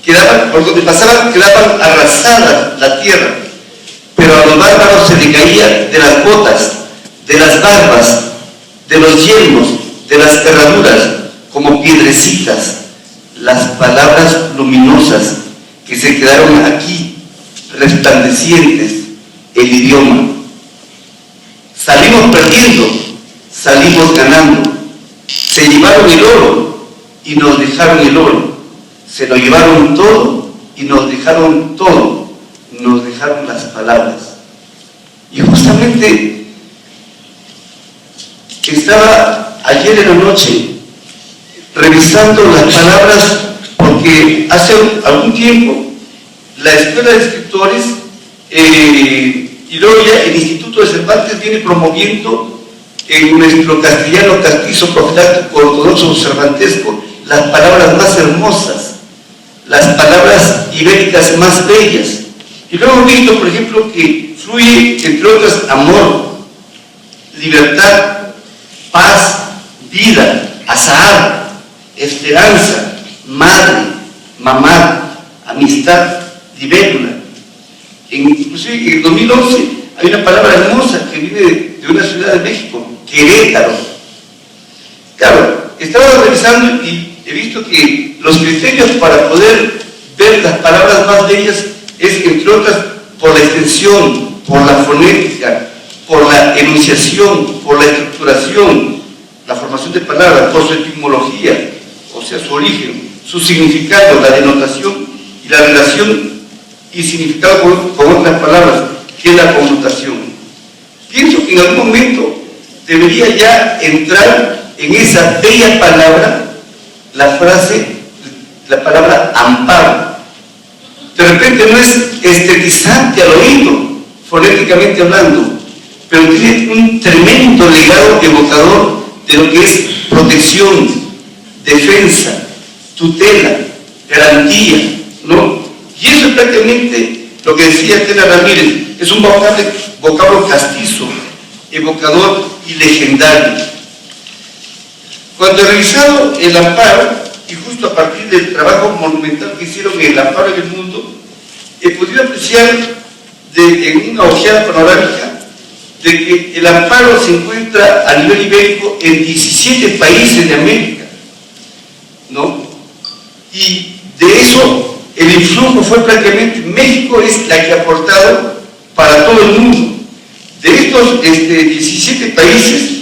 quedaban arrasada la tierra, pero a los bárbaros se le caía de las botas, de las barbas, de los yelmos, de las herraduras, como piedrecitas, las palabras luminosas que se quedaron aquí, resplandecientes, el idioma. Salimos perdiendo, salimos ganando. Se llevaron el oro y nos dejaron el oro. Se lo llevaron todo y nos dejaron todo. Nos dejaron las palabras. Y justamente estaba ayer en la noche revisando las palabras, porque hace algún tiempo la Escuela de Escritores y luego ya el Instituto de Cervantes viene promoviendo en nuestro castellano castizo profiláctico ortodoxo cervantesco las palabras más hermosas, las palabras ibéricas más bellas. Y luego hemos visto, por ejemplo, que fluye, entre otras, amor, libertad, paz, vida, azahar, esperanza, madre, mamá, amistad, libélula. Inclusive en el 2011 hay una palabra hermosa que viene de una ciudad de México, Querétaro. Claro, estaba revisando y he visto que los criterios para poder ver las palabras más bellas es, entre otras, por la extensión, por la fonética, por la enunciación, por la estructuración, la formación de palabras, por su etimología, o sea, su origen, su significado, la denotación y la relación y significado con otras palabras, que es la connotación. Pienso que en algún momento debería ya entrar en esa bella palabra la frase, la palabra amparo. De repente no es estetizante al oído, fonéticamente hablando, pero tiene un tremendo legado evocador de lo que es protección, defensa, tutela, garantía, ¿no? Y eso es prácticamente lo que decía Tena Ramírez, es un vocablo castizo, evocador y legendario. Cuando he revisado el amparo, y justo a partir del trabajo monumental que hicieron en el amparo en el mundo, he podido apreciar en una ojeada panorámica de que el amparo se encuentra a nivel ibérico en 17 países de América, ¿no? Y de eso el influjo fue prácticamente, México es la que ha aportado para todo el mundo. De estos 17 países,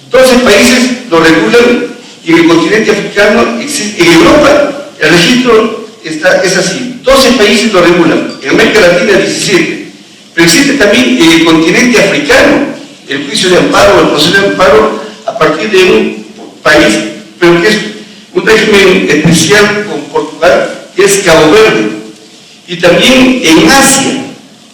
12 países lo regulan, y en el continente africano, en Europa, el registro es así, 12 países lo regulan, en América Latina 17, pero existe también en el continente africano el juicio de amparo, el proceso de amparo a partir de un país, pero que es un régimen especial con Portugal, que es Cabo Verde. Y también en Asia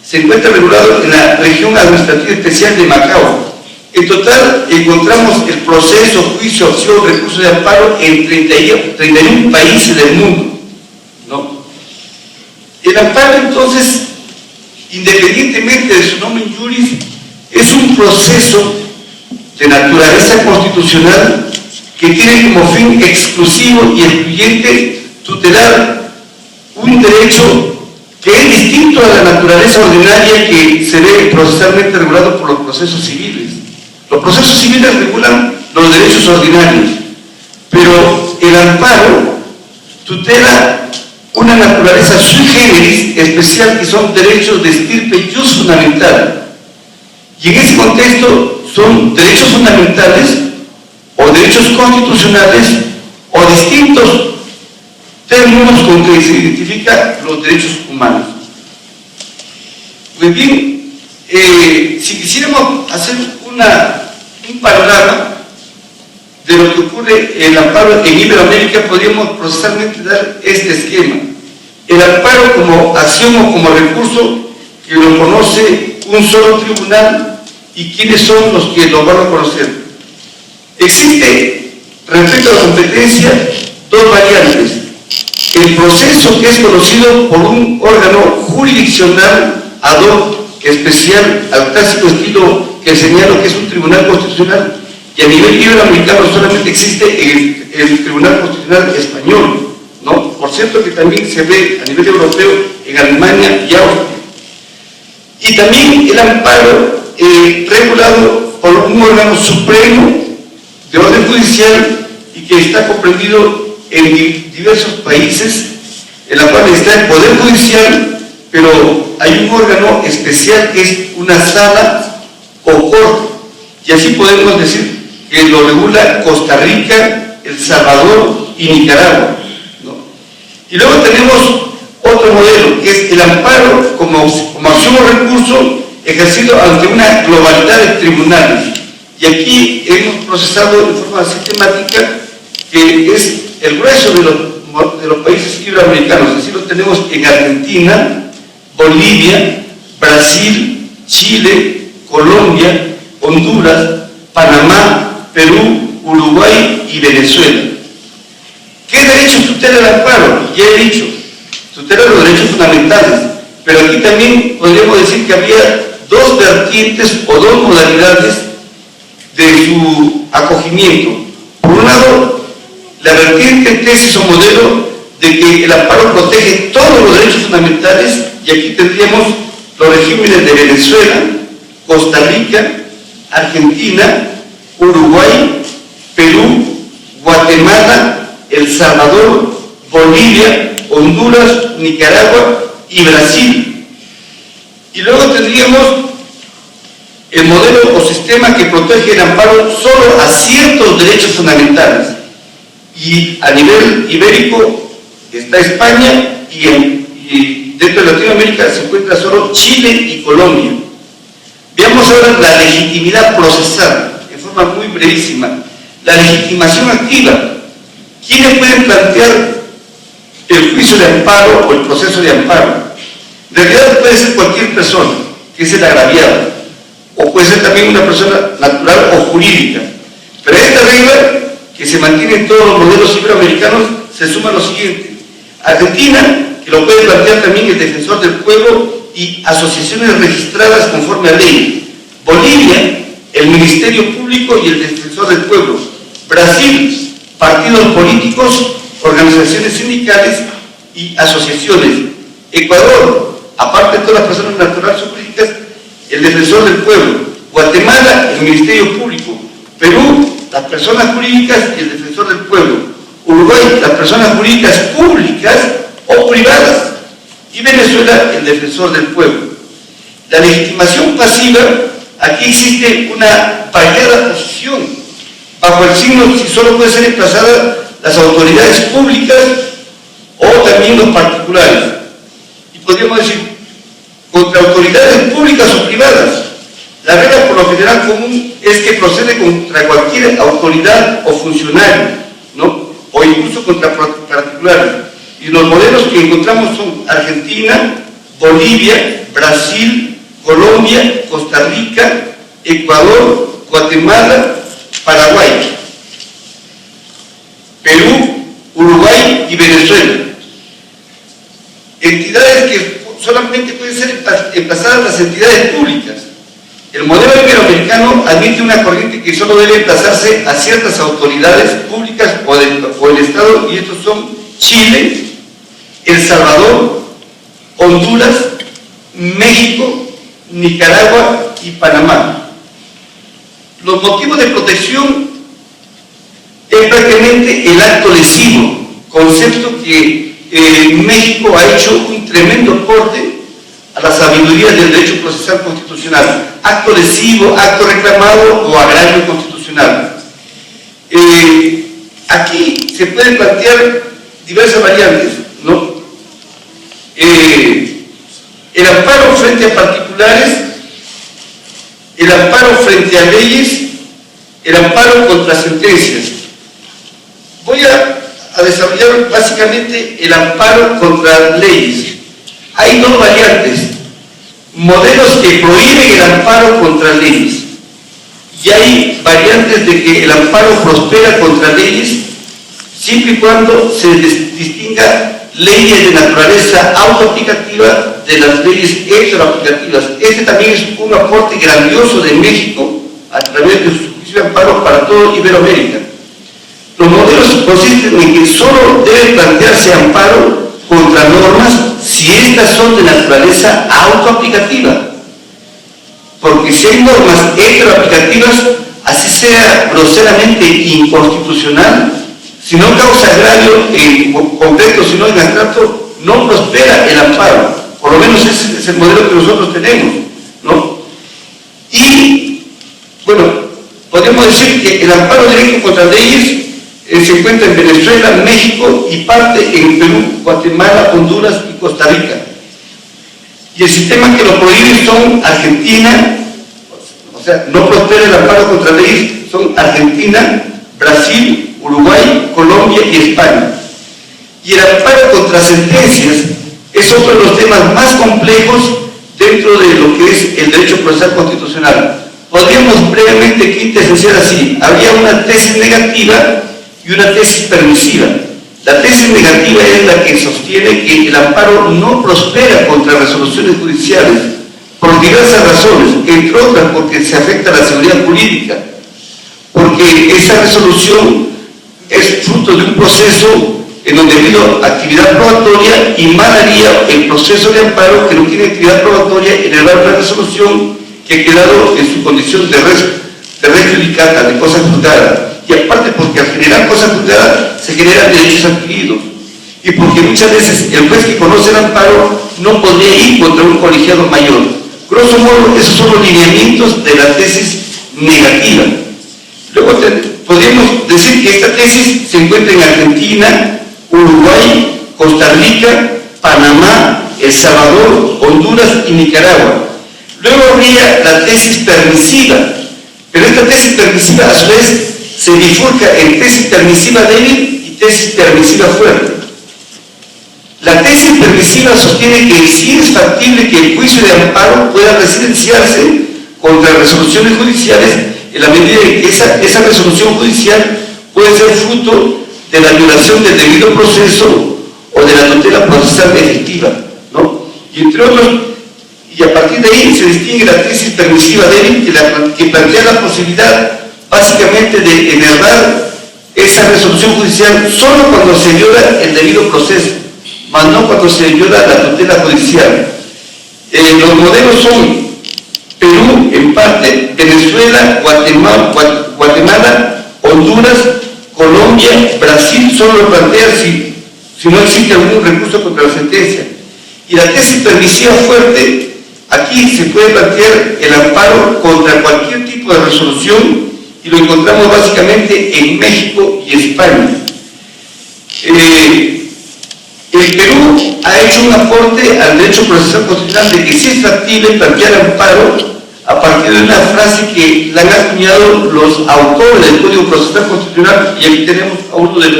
se encuentra regulado en la región administrativa especial de Macao. En total encontramos el proceso, juicio, opción, recurso de amparo en 31 países del mundo, ¿no? El amparo, entonces, independientemente de su nombre juris, es un proceso de naturaleza constitucional que tiene como fin exclusivo y excluyente tutelar un derecho que es distinto a la naturaleza ordinaria que se ve procesalmente regulado por los procesos civiles. Los procesos civiles regulan los derechos ordinarios, pero el amparo tutela una naturaleza sui generis especial, que son derechos de estirpe jus fundamental. Y en ese contexto son derechos fundamentales o derechos constitucionales o distintos términos con que se identifican los derechos humanos. Pues bien, si quisiéramos hacer un un panorama de lo que ocurre en el amparo en Iberoamérica. Podríamos procesalmente dar este esquema. El amparo como acción o como recurso que lo conoce un solo tribunal, y quiénes son los que lo van a conocer. Existe, respecto a la competencia, dos variantes. El proceso, que es conocido por un órgano jurisdiccional ad hoc especial al clásico estilo que señalo, que es un tribunal constitucional, y a nivel iberoamericano solamente existe el Tribunal Constitucional Español, ¿no? Por cierto que también se ve a nivel europeo en Alemania y Austria. Y también el amparo regulado por un órgano supremo de orden judicial y que está comprendido en diversos países, en la cual está el Poder Judicial, pero hay un órgano especial que es una sala o corte, y así podemos decir que lo regula Costa Rica, El Salvador y Nicaragua, ¿no? Y luego tenemos otro modelo, que es el amparo como acción o recurso ejercido ante una globalidad de tribunales. Y aquí hemos procesado de forma sistemática, que es el grueso de los países iberoamericanos. Así lo tenemos en Argentina, Bolivia, Brasil, Chile, Colombia, Honduras, Panamá, Perú, Uruguay y Venezuela. ¿Qué derechos tutela el amparo? Ya he dicho, tutela los derechos fundamentales, pero aquí también podríamos decir que había dos vertientes o dos modalidades de su acogimiento. Por un lado, la vertiente, tesis o modelo de que el amparo protege todos los derechos fundamentales, y aquí tendríamos los regímenes de Venezuela, Costa Rica, Argentina, Uruguay, Perú, Guatemala, El Salvador, Bolivia, Honduras, Nicaragua y Brasil. Y luego tendríamos el modelo o sistema que protege el amparo solo a ciertos derechos fundamentales. Y a nivel ibérico está España, y dentro de Latinoamérica se encuentra solo Chile y Colombia. Veamos ahora la legitimidad procesal, de forma muy brevísima. La legitimación activa. ¿Quiénes pueden plantear el juicio de amparo o el proceso de amparo? En realidad puede ser cualquier persona, que es el agraviado, o puede ser también una persona natural o jurídica. Pero a esta regla, que se mantiene en todos los modelos iberoamericanos, se suma lo siguiente. Argentina, que lo puede plantear también el defensor del pueblo y asociaciones registradas conforme a ley. Bolivia, el Ministerio Público y el defensor del pueblo. Brasil, partidos políticos, organizaciones sindicales y asociaciones. Ecuador, aparte de todas las personas naturales o jurídicas, el defensor del pueblo. Guatemala, el Ministerio Público. Perú, las personas jurídicas y el defensor del pueblo. Uruguay, las personas jurídicas públicas o privadas. Y Venezuela, el defensor del pueblo. La legitimación pasiva, aquí existe una variada posición, bajo el signo si solo puede ser emplazada las autoridades públicas o también los particulares. Y podríamos decir, contra autoridades públicas o privadas. La regla por lo general común es que procede contra cualquier autoridad o funcionario, ¿no? O incluso contra particulares. Y los modelos que encontramos son Argentina, Bolivia, Brasil, Colombia, Costa Rica, Ecuador, Guatemala, Paraguay, Perú, Uruguay y Venezuela. Entidades que solamente pueden ser emplazadas las entidades públicas. El modelo iberoamericano admite una corriente que solo debe emplazarse a ciertas autoridades públicas o el Estado, y estos son Chile, El Salvador, Honduras, México, Nicaragua y Panamá. Los motivos de protección es prácticamente el acto lesivo, concepto que México ha hecho un tremendo aporte a la sabiduría del derecho procesal constitucional. Acto lesivo, acto reclamado o agravio constitucional. Aquí se pueden plantear diversas variantes, ¿no? El amparo frente a particulares el amparo frente a leyes, el amparo contra sentencias. Voy a desarrollar básicamente el amparo contra leyes. Hay dos variantes, modelos que prohíben el amparo contra leyes, y hay variantes de que el amparo prospera contra leyes siempre y cuando se distinga leyes de naturaleza autoaplicativa de las leyes heteroaplicativas. Este también es un aporte grandioso de México a través de su juicio de amparo para todo Iberoamérica. Los modelos consisten en que solo debe plantearse amparo contra normas si estas son de naturaleza autoaplicativa. Porque si hay normas heteroaplicativas, así sea groseramente inconstitucional, si no causa agravio en concreto, sino en abstracto, no prospera el amparo. Por lo menos ese es el modelo que nosotros tenemos, ¿no? Y, bueno, podemos decir que el amparo directo contra leyes se encuentra en Venezuela, México y parte en Perú, Guatemala, Honduras y Costa Rica. Y el sistema que lo prohíbe son Argentina, o sea, no prospera el amparo contra leyes, son Argentina, Brasil, Uruguay, Colombia y España. Y el amparo contra sentencias es otro de los temas más complejos dentro de lo que es el derecho procesal constitucional. Podríamos brevemente quintesenciar así: había una tesis negativa y una tesis permisiva. La tesis negativa es la que sostiene que el amparo no prospera contra resoluciones judiciales por diversas razones, entre otras porque se afecta a la seguridad jurídica, porque esa resolución es fruto de un proceso en donde ha habido actividad probatoria y mal haría el proceso de amparo, que no tiene actividad probatoria, elevar una resolución que ha quedado en su condición de res judicata, de cosa juzgada. Y aparte porque al generar cosa juzgada se generan derechos adquiridos, y porque muchas veces el juez que conoce el amparo no podría ir contra un colegiado mayor. Grosso modo, esos son los lineamientos de la tesis negativa. Luego podríamos decir que esta tesis se encuentra en Argentina, Uruguay, Costa Rica, Panamá, El Salvador, Honduras y Nicaragua. Luego habría la tesis permisiva, pero esta tesis permisiva a su vez se bifurca en tesis permisiva débil y tesis permisiva fuerte. La tesis permisiva sostiene que sí es factible que el juicio de amparo pueda residenciarse contra resoluciones judiciales en la medida en que esa resolución judicial puede ser fruto de la violación del debido proceso o de la tutela procesal efectiva, ¿no? Y entre otros, y a partir de ahí se distingue la tesis permisiva débil, que plantea la posibilidad básicamente de enervar esa resolución judicial solo cuando se viola el debido proceso, más no cuando se viola la tutela judicial. Los modelos son Perú en parte, Venezuela, Guatemala, Honduras, Colombia, Brasil solo lo plantea si no existe algún recurso contra la sentencia. Y la tesis permisiva fuerte, aquí se puede plantear el amparo contra cualquier tipo de resolución, y lo encontramos básicamente en México y España. El Perú ha hecho un aporte al derecho procesal constitucional de que sí es factible plantear amparo a partir de una frase que la han acuñado los autores del Código Procesal Constitucional, y aquí tenemos a uno de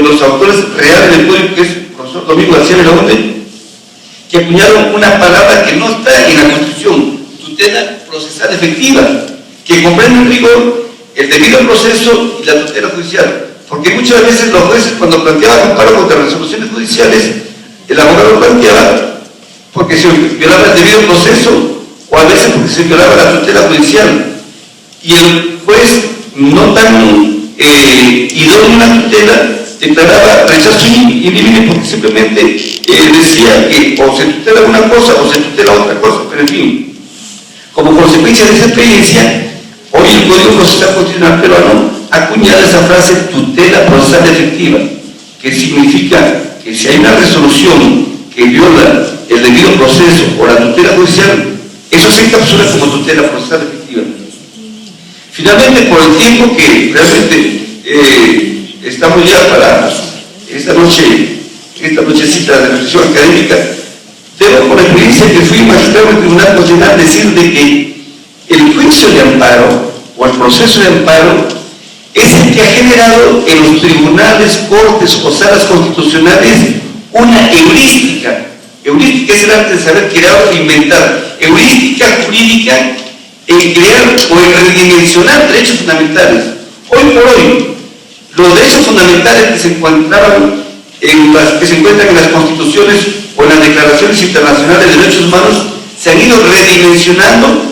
los autores reales del Código, que es el profesor Domingo García Belaúnde, que acuñaron una palabra que no está en la Constitución: tutela procesal efectiva, que comprende en rigor el debido proceso y la tutela judicial. Porque muchas veces los jueces, cuando planteaban amparo contra resoluciones judiciales, el abogado planteaba porque se violaba el debido proceso, o a veces porque se violaba la tutela judicial, y el juez, no tan idóneo en la tutela, declaraba rechazo indivino porque simplemente decía que o se tutela una cosa o se tutela otra cosa. Pero en fin, como consecuencia de esa experiencia, hoy el Código Procesal Constitucional peruano ha acuñado esa frase tutela procesal efectiva, que significa que si hay una resolución que viola el debido proceso o la tutela judicial, eso se encapsula como tutela procesal efectiva. Finalmente, por el tiempo que realmente estamos ya para esta nochecita de reflexión académica, debo, por experiencia que fui magistrado del Tribunal Constitucional, decir de que juicio de amparo o el proceso de amparo es el que ha generado en los tribunales, cortes o salas constitucionales una heurística. Heurística es el arte de saber crear o inventar. Heurística jurídica en crear o en redimensionar derechos fundamentales. Hoy por hoy, los derechos fundamentales que se encuentran en las constituciones o en las declaraciones internacionales de derechos humanos se han ido redimensionando,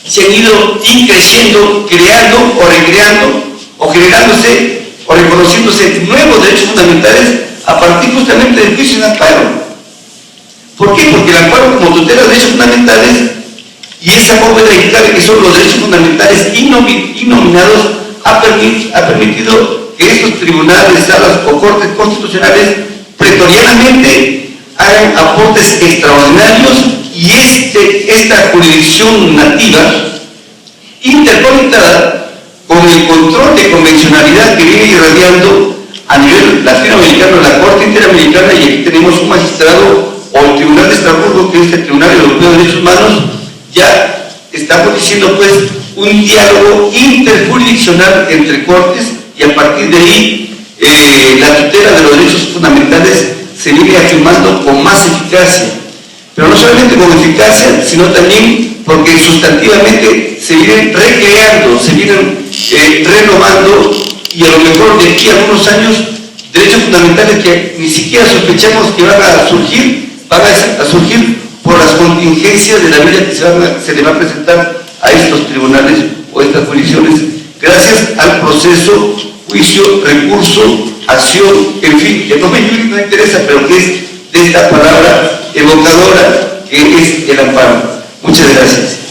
se han ido increciendo, creando o recreando o generándose o reconociéndose nuevos derechos fundamentales a partir justamente del juicio de amparo. ¿Por qué? Porque el amparo como tutela de derechos fundamentales y esa bóveda clave que son los derechos fundamentales innominados ha permitido que estos tribunales, salas o cortes constitucionales pretorianamente hagan aportes extraordinarios y esta jurisdicción nativa interconectada con el control de convencionalidad que viene irradiando a nivel latinoamericano, la Corte Interamericana, y aquí tenemos un magistrado o el Tribunal de Estrasburgo, que es el Tribunal Europeo de Derechos Humanos, ya estamos diciendo pues un diálogo interjurisdiccional entre cortes y a partir de ahí la tutela de los derechos fundamentales se viene afirmando con más eficacia, pero no solamente con eficacia, sino también porque sustantivamente se vienen recreando, se vienen renovando y a lo mejor de aquí a algunos años derechos fundamentales que ni siquiera sospechamos que van a surgir por las contingencias de la vida que se le va a presentar a estos tribunales o estas jurisdicciones, gracias al proceso, juicio, recurso, acción, en fin, que no me interesa, pero que es de esta palabra evocadora que es el amparo. Muchas gracias.